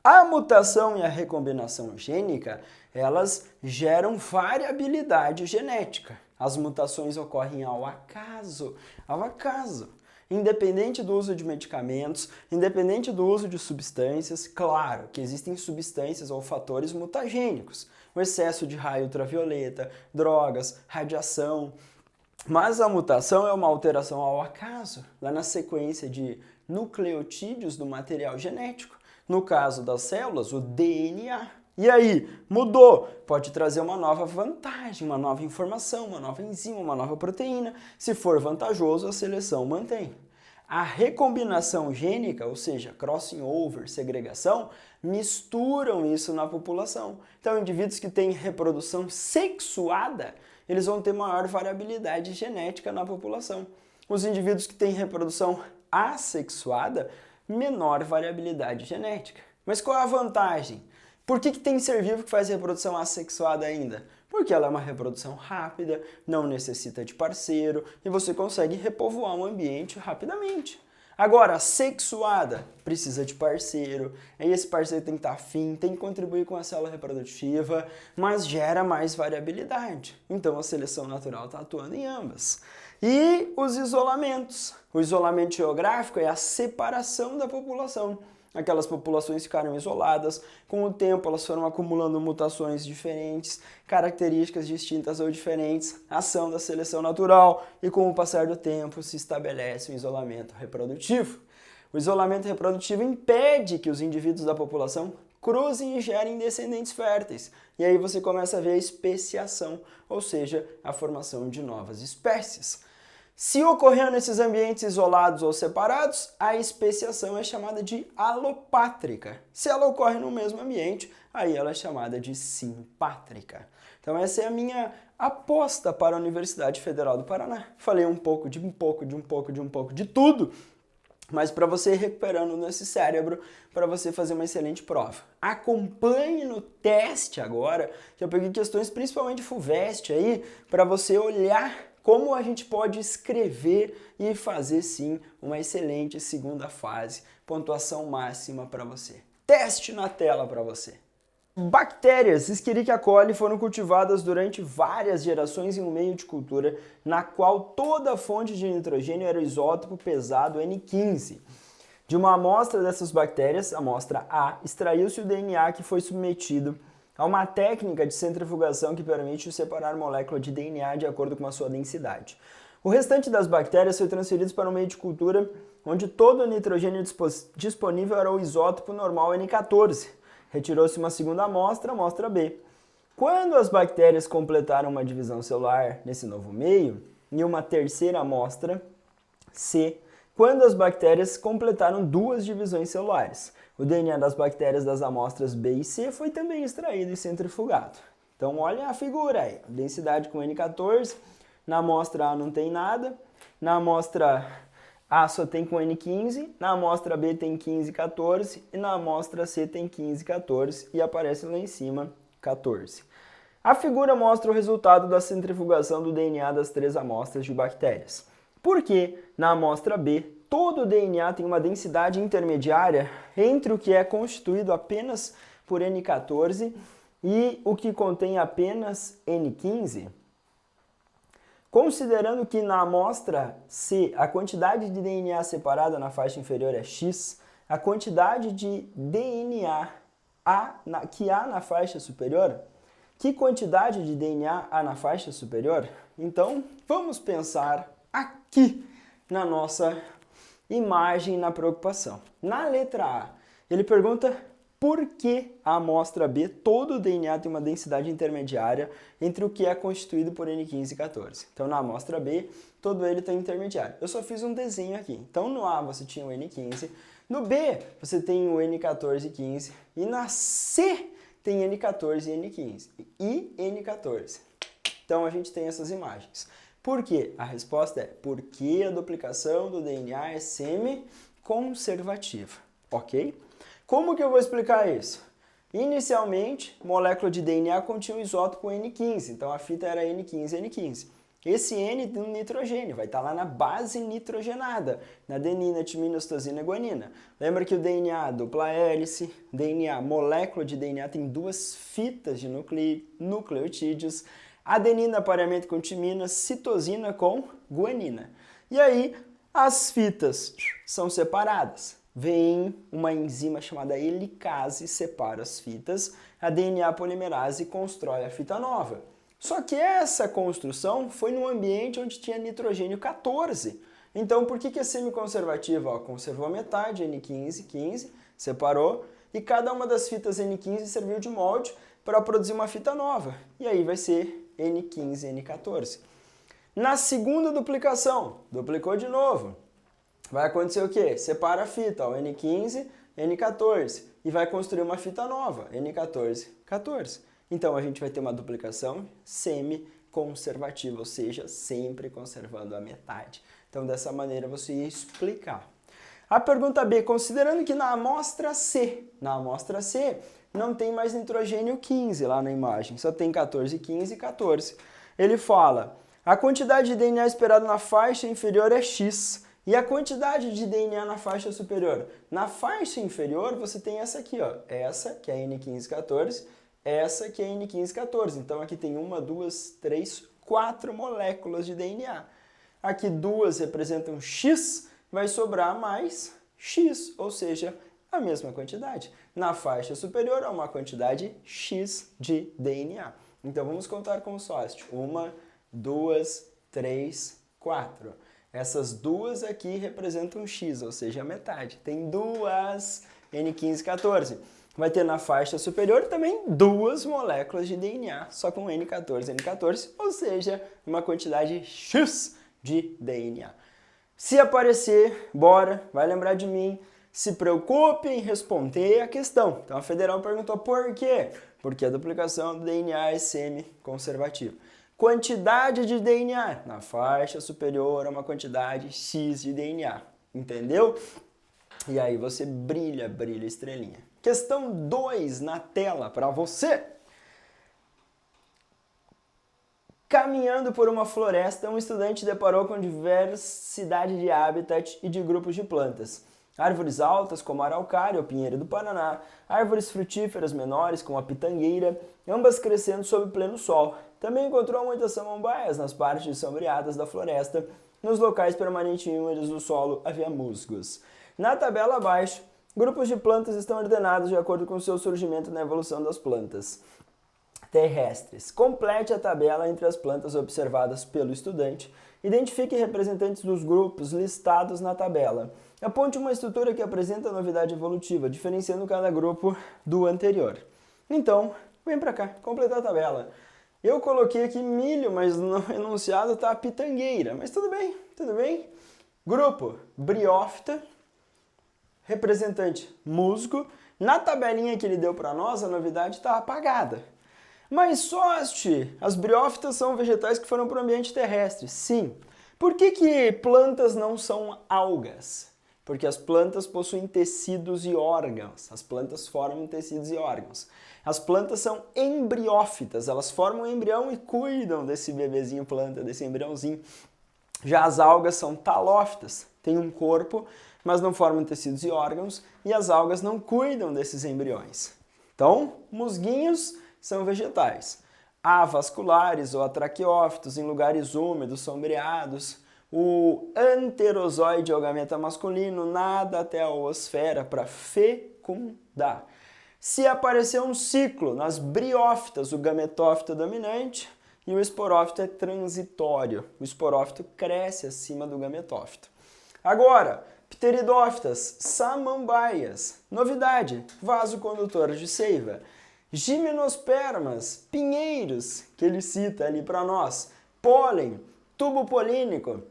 A mutação e a recombinação gênica, elas geram variabilidade genética. As mutações ocorrem ao acaso. Independente do uso de medicamentos, independente do uso de substâncias, claro que existem substâncias ou fatores mutagênicos. O excesso de raio ultravioleta, drogas, radiação. Mas a mutação é uma alteração ao acaso, lá na sequência de nucleotídeos do material genético. No caso das células, o DNA. E aí, mudou, pode trazer uma nova vantagem, uma nova informação, uma nova enzima, uma nova proteína. Se for vantajoso, a seleção mantém. A recombinação gênica, ou seja, crossing over, segregação, misturam isso na população. Então, indivíduos que têm reprodução sexuada, eles vão ter maior variabilidade genética na população. Os indivíduos que têm reprodução assexuada, menor variabilidade genética. Mas qual é a vantagem? Por que tem ser vivo que faz reprodução assexuada ainda? Porque ela é uma reprodução rápida, não necessita de parceiro e você consegue repovoar um ambiente rapidamente. Agora, sexuada precisa de parceiro, e esse parceiro tem que estar afim, tem que contribuir com a célula reprodutiva, mas gera mais variabilidade. Então a seleção natural está atuando em ambas. E os isolamentos. O isolamento geográfico é a separação da população. Aquelas populações ficaram isoladas, com o tempo elas foram acumulando mutações diferentes, características distintas ou diferentes, ação da seleção natural e com o passar do tempo se estabelece um isolamento reprodutivo. O isolamento reprodutivo impede que os indivíduos da população cruzem e gerem descendentes férteis. E aí você começa a ver a especiação, ou seja, a formação de novas espécies. Se ocorrer nesses ambientes isolados ou separados, a especiação é chamada de alopátrica. Se ela ocorre no mesmo ambiente, aí ela é chamada de simpátrica. Então essa é a minha aposta para a Universidade Federal do Paraná. Falei um pouco de tudo, mas para você ir recuperando nesse cérebro, para você fazer uma excelente prova. Acompanhe no teste agora, que eu peguei questões principalmente de FUVEST aí, para você olhar como a gente pode escrever e fazer sim uma excelente segunda fase, pontuação máxima para você. Teste na tela para você. Bactérias Escherichia coli foram cultivadas durante várias gerações em um meio de cultura na qual toda a fonte de nitrogênio era o isótopo pesado N15. De uma amostra dessas bactérias, a amostra A, extraiu-se o DNA que foi submetido a uma técnica de centrifugação que permite separar molécula de DNA de acordo com a sua densidade. O restante das bactérias foi transferido para um meio de cultura onde todo o nitrogênio disponível era o isótopo normal N14. Retirou-se uma segunda amostra, a amostra B. Quando as bactérias completaram uma divisão celular nesse novo meio, e uma terceira amostra, C, quando as bactérias completaram duas divisões celulares. O DNA das bactérias das amostras B e C foi também extraído e centrifugado. Então olha a figura aí, densidade com N14, na amostra A não tem nada, na amostra A só tem com N15, na amostra B tem 15, 14 e na amostra C tem 15, 14 e aparece lá em cima 14. A figura mostra o resultado da centrifugação do DNA das três amostras de bactérias. Por que na amostra B todo o DNA tem uma densidade intermediária entre o que é constituído apenas por N14 e o que contém apenas N15? Considerando que na amostra C a quantidade de DNA separada na faixa inferior é X, a quantidade de DNA que há na faixa superior, que quantidade de DNA há na faixa superior? Então, vamos pensar aqui na nossa imagem na preocupação. Na letra A, ele pergunta por que a amostra B, todo o DNA tem uma densidade intermediária entre o que é constituído por N15 e 14. Então, na amostra B, todo ele tem intermediário. Eu só fiz um desenho aqui. Então, no A você tinha o N15, no B você tem o N14 e 15, e na C tem N14 e N15, e N14. Então, a gente tem essas imagens. Por quê? A resposta é porque a duplicação do DNA é semi-conservativa, ok? Como que eu vou explicar isso? Inicialmente, molécula de DNA continha um isótopo N15, então a fita era N15, N15. Esse N do nitrogênio vai estar lá na base nitrogenada, na adenina, timina, citosina e guanina. Lembra que o DNA dupla hélice, DNA, molécula de DNA tem duas fitas de nucleotídeos, adenina pareamento com timina, citosina com guanina. E aí as fitas são separadas. Vem uma enzima chamada helicase, separa as fitas, a DNA polimerase constrói a fita nova. Só que essa construção foi num ambiente onde tinha nitrogênio 14. Então por que é semiconservativa? Conservou a metade, N15, 15, separou, e cada uma das fitas N15 serviu de molde para produzir uma fita nova, e aí vai ser N15 e N14. Na segunda duplicação, duplicou de novo, vai acontecer o quê? Separa a fita, ó, N15, N14, e vai construir uma fita nova, N14, 14. Então a gente vai ter uma duplicação semi-conservativa, ou seja, sempre conservando a metade. Então dessa maneira você ia explicar. A pergunta B, considerando que na amostra C não tem mais nitrogênio 15 lá na imagem, só tem 14, 15 e 14. Ele fala, a quantidade de DNA esperado na faixa inferior é X, e a quantidade de DNA na faixa superior? Na faixa inferior você tem essa aqui, ó, essa que é a N1514, essa que é a N1514. Então aqui tem 1, 2, 3, 4 moléculas de DNA. Aqui 2 representam X, vai sobrar mais X, ou seja, a mesma quantidade. Na faixa superior é uma quantidade X de DNA. Então vamos contar com o sócio. 1, 2, 3, 4. Essas duas aqui representam X, ou seja, a metade. Tem duas N1514. Vai ter na faixa superior também 2 moléculas de DNA, só com N14, N14, ou seja, uma quantidade X de DNA. Se aparecer, bora, vai lembrar de mim, se preocupe em responder a questão. Então a Federal perguntou por quê? Porque a duplicação do DNA é semi-conservativa. Quantidade de DNA na faixa superior a uma quantidade X de DNA, entendeu? E aí você brilha estrelinha. Questão 2 na tela para você. Caminhando por uma floresta, um estudante deparou com diversidade de habitat e de grupos de plantas. Árvores altas, como a araucária ou pinheiro do Paraná, árvores frutíferas menores, como a pitangueira, ambas crescendo sob pleno sol. Também encontrou muitas samambaias nas partes sombreadas da floresta. Nos locais permanentes e úmidos do solo havia musgos. Na tabela abaixo, grupos de plantas estão ordenados de acordo com o seu surgimento na evolução das plantas terrestres. Complete a tabela entre as plantas observadas pelo estudante. Identifique representantes dos grupos listados na tabela. Aponte uma estrutura que apresenta novidade evolutiva, diferenciando cada grupo do anterior. Então, vem para cá, completar a tabela. Eu coloquei aqui milho, mas no enunciado está a pitangueira. Mas tudo bem, tudo bem. Grupo, briófita. Representante, musgo. Na tabelinha que ele deu para nós, a novidade está apagada. Mas Soste, as briófitas são vegetais que foram para o ambiente terrestre. Sim. Por que plantas não são algas? Porque as plantas possuem tecidos e órgãos. As plantas formam tecidos e órgãos. As plantas são embriófitas, elas formam um embrião e cuidam desse bebezinho planta, desse embriãozinho. Já as algas são talófitas, têm um corpo, mas não formam tecidos e órgãos, e as algas não cuidam desses embriões. Então, musguinhos são vegetais. Avasculares ou atraquiófitos em lugares úmidos, sombreados. O anterozoide é o gameta masculino, nada até a oosfera para fecundar. Se aparecer um ciclo nas briófitas, o gametófito é dominante e o esporófito é transitório. O esporófito cresce acima do gametófito. Agora, pteridófitas, samambaias. Novidade, vaso condutor de seiva. Gimnospermas, pinheiros, que ele cita ali para nós. Pólen, tubo polínico.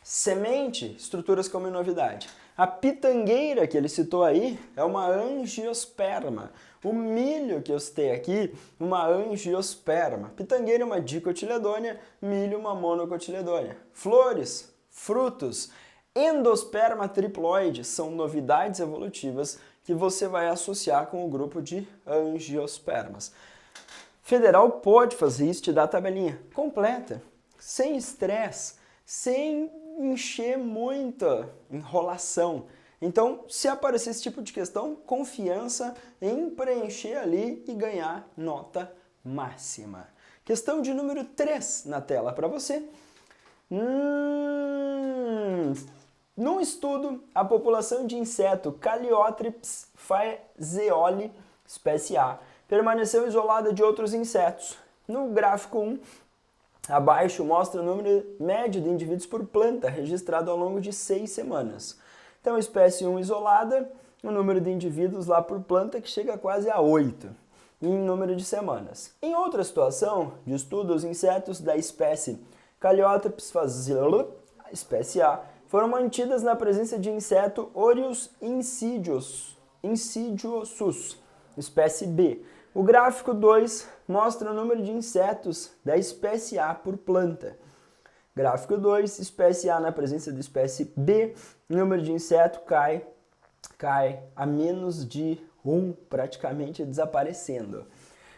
Semente, estruturas como novidade. A pitangueira que ele citou aí é uma angiosperma. O milho que eu citei aqui, uma angiosperma. Pitangueira é uma dicotiledônia, milho uma monocotiledônia. Flores, frutos, endosperma triploide são novidades evolutivas que você vai associar com o grupo de angiospermas. Federal pode fazer isso, te dá a tabelinha completa, sem estresse, sem encher muita enrolação. Então, se aparecer esse tipo de questão, confiança em preencher ali e ganhar nota máxima. Questão de número 3 na tela para você. Num estudo, a população de inseto Calliotryps phaseoli, espécie A, permaneceu isolada de outros insetos. No gráfico 1, abaixo mostra o número médio de indivíduos por planta registrado ao longo de 6 semanas. Então, espécie 1 isolada, o número de indivíduos lá por planta que chega quase a 8 em número de semanas. Em outra situação de estudo, os insetos da espécie Calliotropis phasila, espécie A, foram mantidas na presença de inseto Orius insidiosus, espécie B. O gráfico 2 mostra o número de insetos da espécie A por planta. Gráfico 2, espécie A na presença da espécie B, o número de inseto cai a menos de 1, praticamente desaparecendo.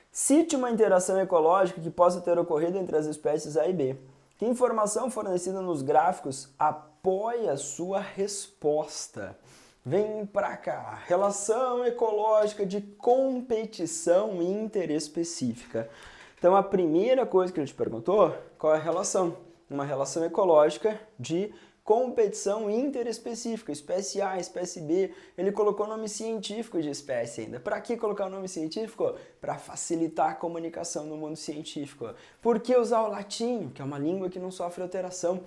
Cite uma interação ecológica que possa ter ocorrido entre as espécies A e B. Que informação fornecida nos gráficos apoia sua resposta? Vem pra cá. Relação ecológica de competição interespecífica. Então, a primeira coisa que ele te perguntou, qual é a relação? Uma relação ecológica de competição interespecífica, espécie A, espécie B. Ele colocou o nome científico de espécie ainda. Para que colocar o nome científico? Para facilitar a comunicação no mundo científico. Por que usar o latim, que é uma língua que não sofre alteração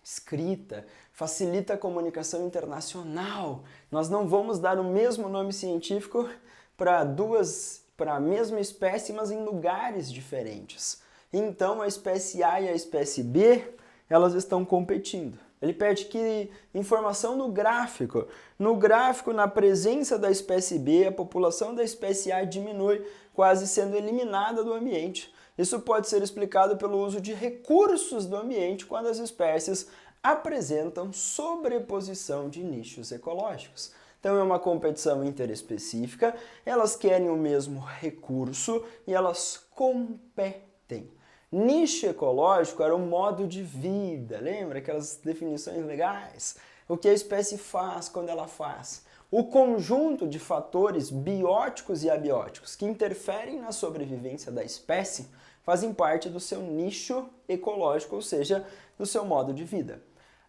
escrita? Facilita a comunicação internacional. Nós não vamos dar o mesmo nome científico para a mesma espécie, mas em lugares diferentes. Então, a espécie A e a espécie B, elas estão competindo. Ele pede que informação no gráfico. No gráfico, na presença da espécie B, a população da espécie A diminui, quase sendo eliminada do ambiente. Isso pode ser explicado pelo uso de recursos do ambiente quando as espécies apresentam sobreposição de nichos ecológicos. Então é uma competição interespecífica, elas querem o mesmo recurso e elas competem. Nicho ecológico era um modo de vida, lembra aquelas definições legais? O que a espécie faz quando ela faz? O conjunto de fatores bióticos e abióticos que interferem na sobrevivência da espécie fazem parte do seu nicho ecológico, ou seja, do seu modo de vida.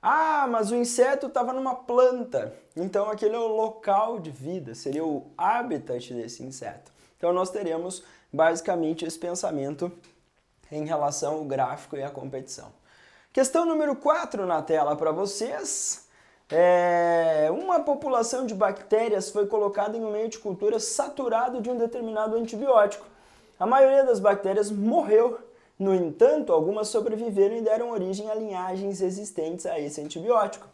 Ah, mas o inseto estava numa planta, então aquele é o local de vida, seria o habitat desse inseto. Então nós teremos basicamente esse pensamento em relação ao gráfico e à competição. Questão número 4 na tela para vocês. Uma população de bactérias foi colocada em um meio de cultura saturado de um determinado antibiótico. A maioria das bactérias morreu. No entanto, algumas sobreviveram e deram origem a linhagens existentes a esse antibiótico.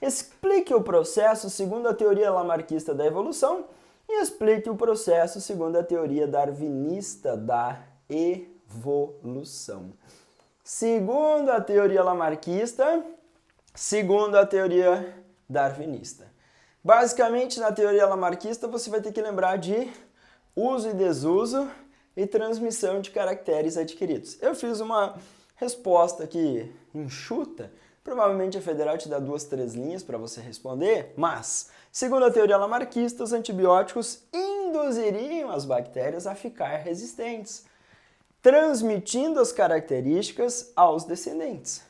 Explique o processo segundo a teoria lamarckista da evolução e explique o processo segundo a teoria darwinista da evolução. Segundo a teoria lamarckista, segundo a teoria darwinista. Basicamente, na teoria lamarckista, você vai ter que lembrar de uso e desuso e transmissão de caracteres adquiridos. Eu fiz uma resposta aqui enxuta, provavelmente a Federal te dá 2, 3 linhas para você responder, mas, segundo a teoria lamarckista, os antibióticos induziriam as bactérias a ficar resistentes, transmitindo as características aos descendentes.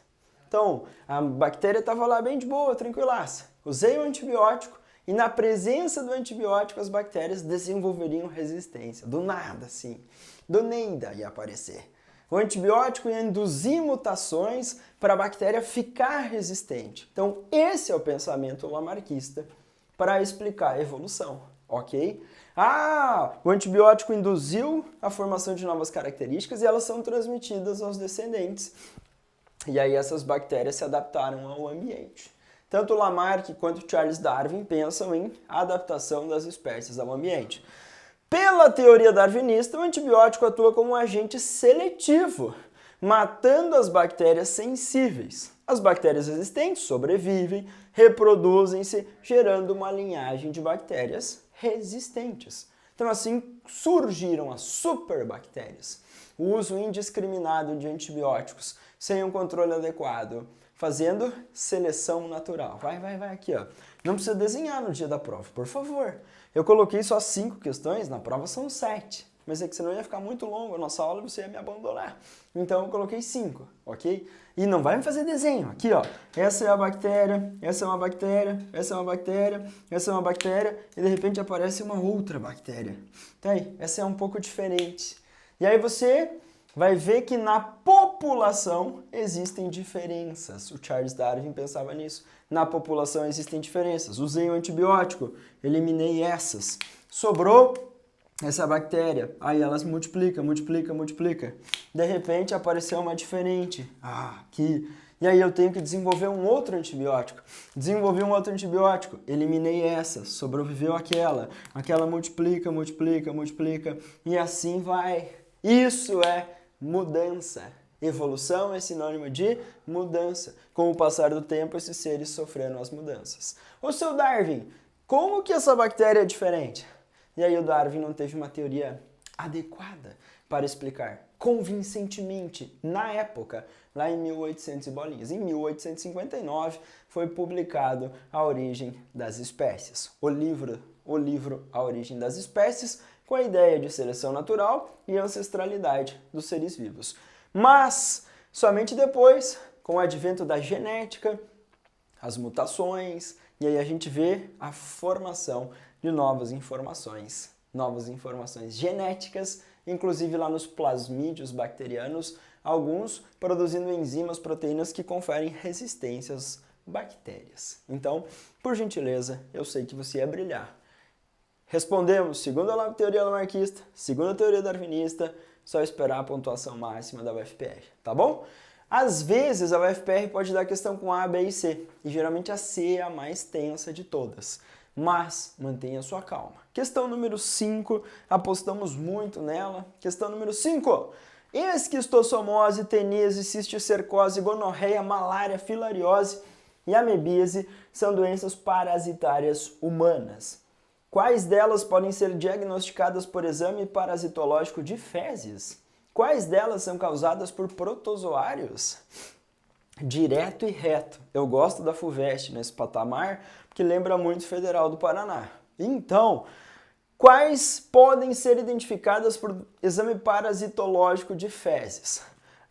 Então, a bactéria estava lá bem de boa, tranquilaça. Usei o antibiótico e na presença do antibiótico as bactérias desenvolveriam resistência. Do nada, assim. Do nada ia aparecer. O antibiótico ia induzir mutações para a bactéria ficar resistente. Então, esse é o pensamento lamarckista para explicar a evolução, ok? O antibiótico induziu a formação de novas características e elas são transmitidas aos descendentes. E aí essas bactérias se adaptaram ao ambiente. Tanto Lamarck quanto Charles Darwin pensam em adaptação das espécies ao ambiente. Pela teoria darwinista, o antibiótico atua como um agente seletivo, matando as bactérias sensíveis. As bactérias resistentes sobrevivem, reproduzem-se, gerando uma linhagem de bactérias resistentes. Então assim surgiram as superbactérias. O uso indiscriminado de antibióticos sem um controle adequado, fazendo seleção natural. Vai aqui, ó. Não precisa desenhar no dia da prova, por favor. Eu coloquei só 5 questões, na prova são 7. Mas é que senão ia ficar muito longo a nossa aula e você ia me abandonar. Então eu coloquei 5, ok? E não vai me fazer desenho. Aqui, ó. Essa é a bactéria, essa é uma bactéria, essa é uma bactéria, essa é uma bactéria, e de repente aparece uma outra bactéria. Tá aí? Essa é um pouco diferente. E aí você vai ver que na população existem diferenças. O Charles Darwin pensava nisso. Na população existem diferenças. Usei um antibiótico, eliminei essas. Sobrou essa bactéria. Aí elas multiplicam. De repente apareceu uma diferente. Aqui. E aí eu tenho que desenvolver um outro antibiótico. Desenvolvi um outro antibiótico, eliminei essa, sobreviveu aquela. Aquela multiplica. E assim vai. Isso é mudança. Evolução é sinônimo de mudança. Com o passar do tempo, esses seres sofreram as mudanças. Ô, seu Darwin, como que essa bactéria é diferente? E aí o Darwin não teve uma teoria adequada para explicar convincentemente na época, lá em 1800 e bolinhas. Em 1859 foi publicado A Origem das Espécies, o livro A Origem das Espécies, com a ideia de seleção natural e ancestralidade dos seres vivos. Mas somente depois, com o advento da genética, as mutações, e aí a gente vê a formação de novas informações genéticas, inclusive lá nos plasmídios bacterianos, alguns produzindo enzimas, proteínas que conferem resistência às bactérias. Então, por gentileza, eu sei que você ia brilhar. Respondemos segundo a teoria lamarckista, segundo a teoria darwinista, só esperar a pontuação máxima da UFPR, tá bom? Às vezes a UFPR pode dar questão com A, B e C, e geralmente a C é a mais tensa de todas. Mas mantenha sua calma. Questão número 5, apostamos muito nela. Questão número 5. Esquistossomose, teníase, cisticercose, gonorreia, malária, filariose e amebíase são doenças parasitárias humanas. Quais delas podem ser diagnosticadas por exame parasitológico de fezes? Quais delas são causadas por protozoários? Direto e reto. Eu gosto da FUVEST nesse patamar, porque lembra muito Federal do Paraná. Então, quais podem ser identificadas por exame parasitológico de fezes?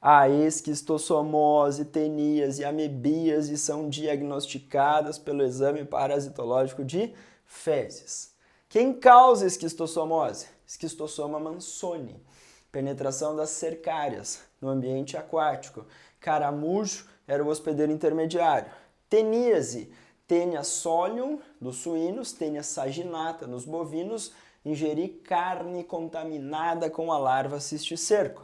A esquistossomose, teníase e amebíase são diagnosticadas pelo exame parasitológico de fezes. Quem causa esquistossomose? Esquistossoma mansoni. Penetração das cercárias no ambiente aquático. Caramujo era o hospedeiro intermediário. Teníase, Taenia solium dos suínos, Taenia saginata nos bovinos, ingerir carne contaminada com a larva cisticerco.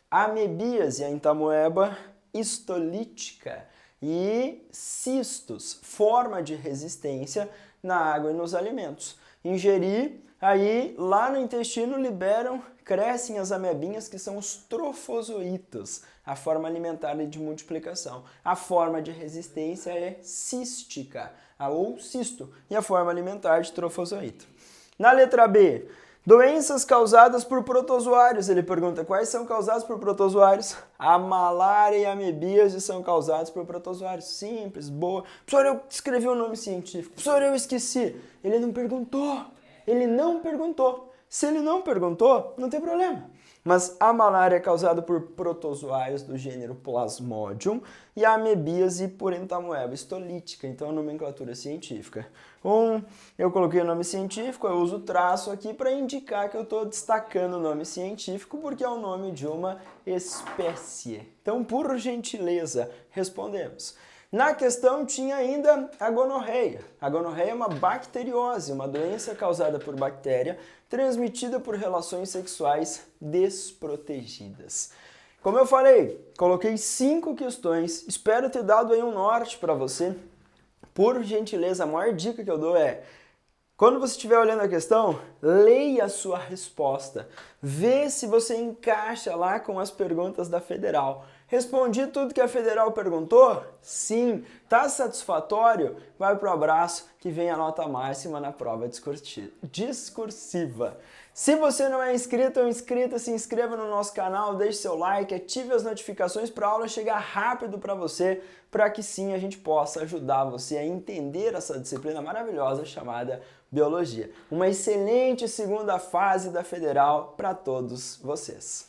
Amebíase, a entamoeba histolítica e cistos, forma de resistência na água e nos alimentos. Ingerir, aí lá no intestino crescem as amebinhas que são os trofozoítos, a forma alimentar de multiplicação. A forma de resistência é cística, ou cisto, e a forma alimentar de trofozoíto. Na letra B, doenças causadas por protozoários. Ele pergunta quais são causados por protozoários. A malária e a amebíase são causados por protozoários. Simples, boa. Professor, eu escrevi o nome científico. Professor, eu esqueci. Ele não perguntou. Se ele não perguntou, não tem problema. Mas a malária é causada por protozoários do gênero Plasmodium e a amebíase por entamoeba histolítica, então a nomenclatura científica. Eu coloquei o nome científico, eu uso o traço aqui para indicar que eu estou destacando o nome científico porque é o nome de uma espécie. Então, por gentileza, respondemos. Na questão tinha ainda a gonorreia. A gonorreia é uma bacteriose, uma doença causada por bactéria, transmitida por relações sexuais desprotegidas. Como eu falei, coloquei 5 questões, espero ter dado aí um norte para você. Por gentileza, a maior dica que eu dou é, quando você estiver olhando a questão, leia a sua resposta. Vê se você encaixa lá com as perguntas da Federal. Respondi tudo que a Federal perguntou? Sim. Tá satisfatório? Vai pro abraço que vem a nota máxima na prova discursiva. Se você não é inscrito ou inscrita, se inscreva no nosso canal, deixe seu like, ative as notificações para a aula chegar rápido para você, para que sim a gente possa ajudar você a entender essa disciplina maravilhosa chamada Biologia. Uma excelente segunda fase da Federal para todos vocês.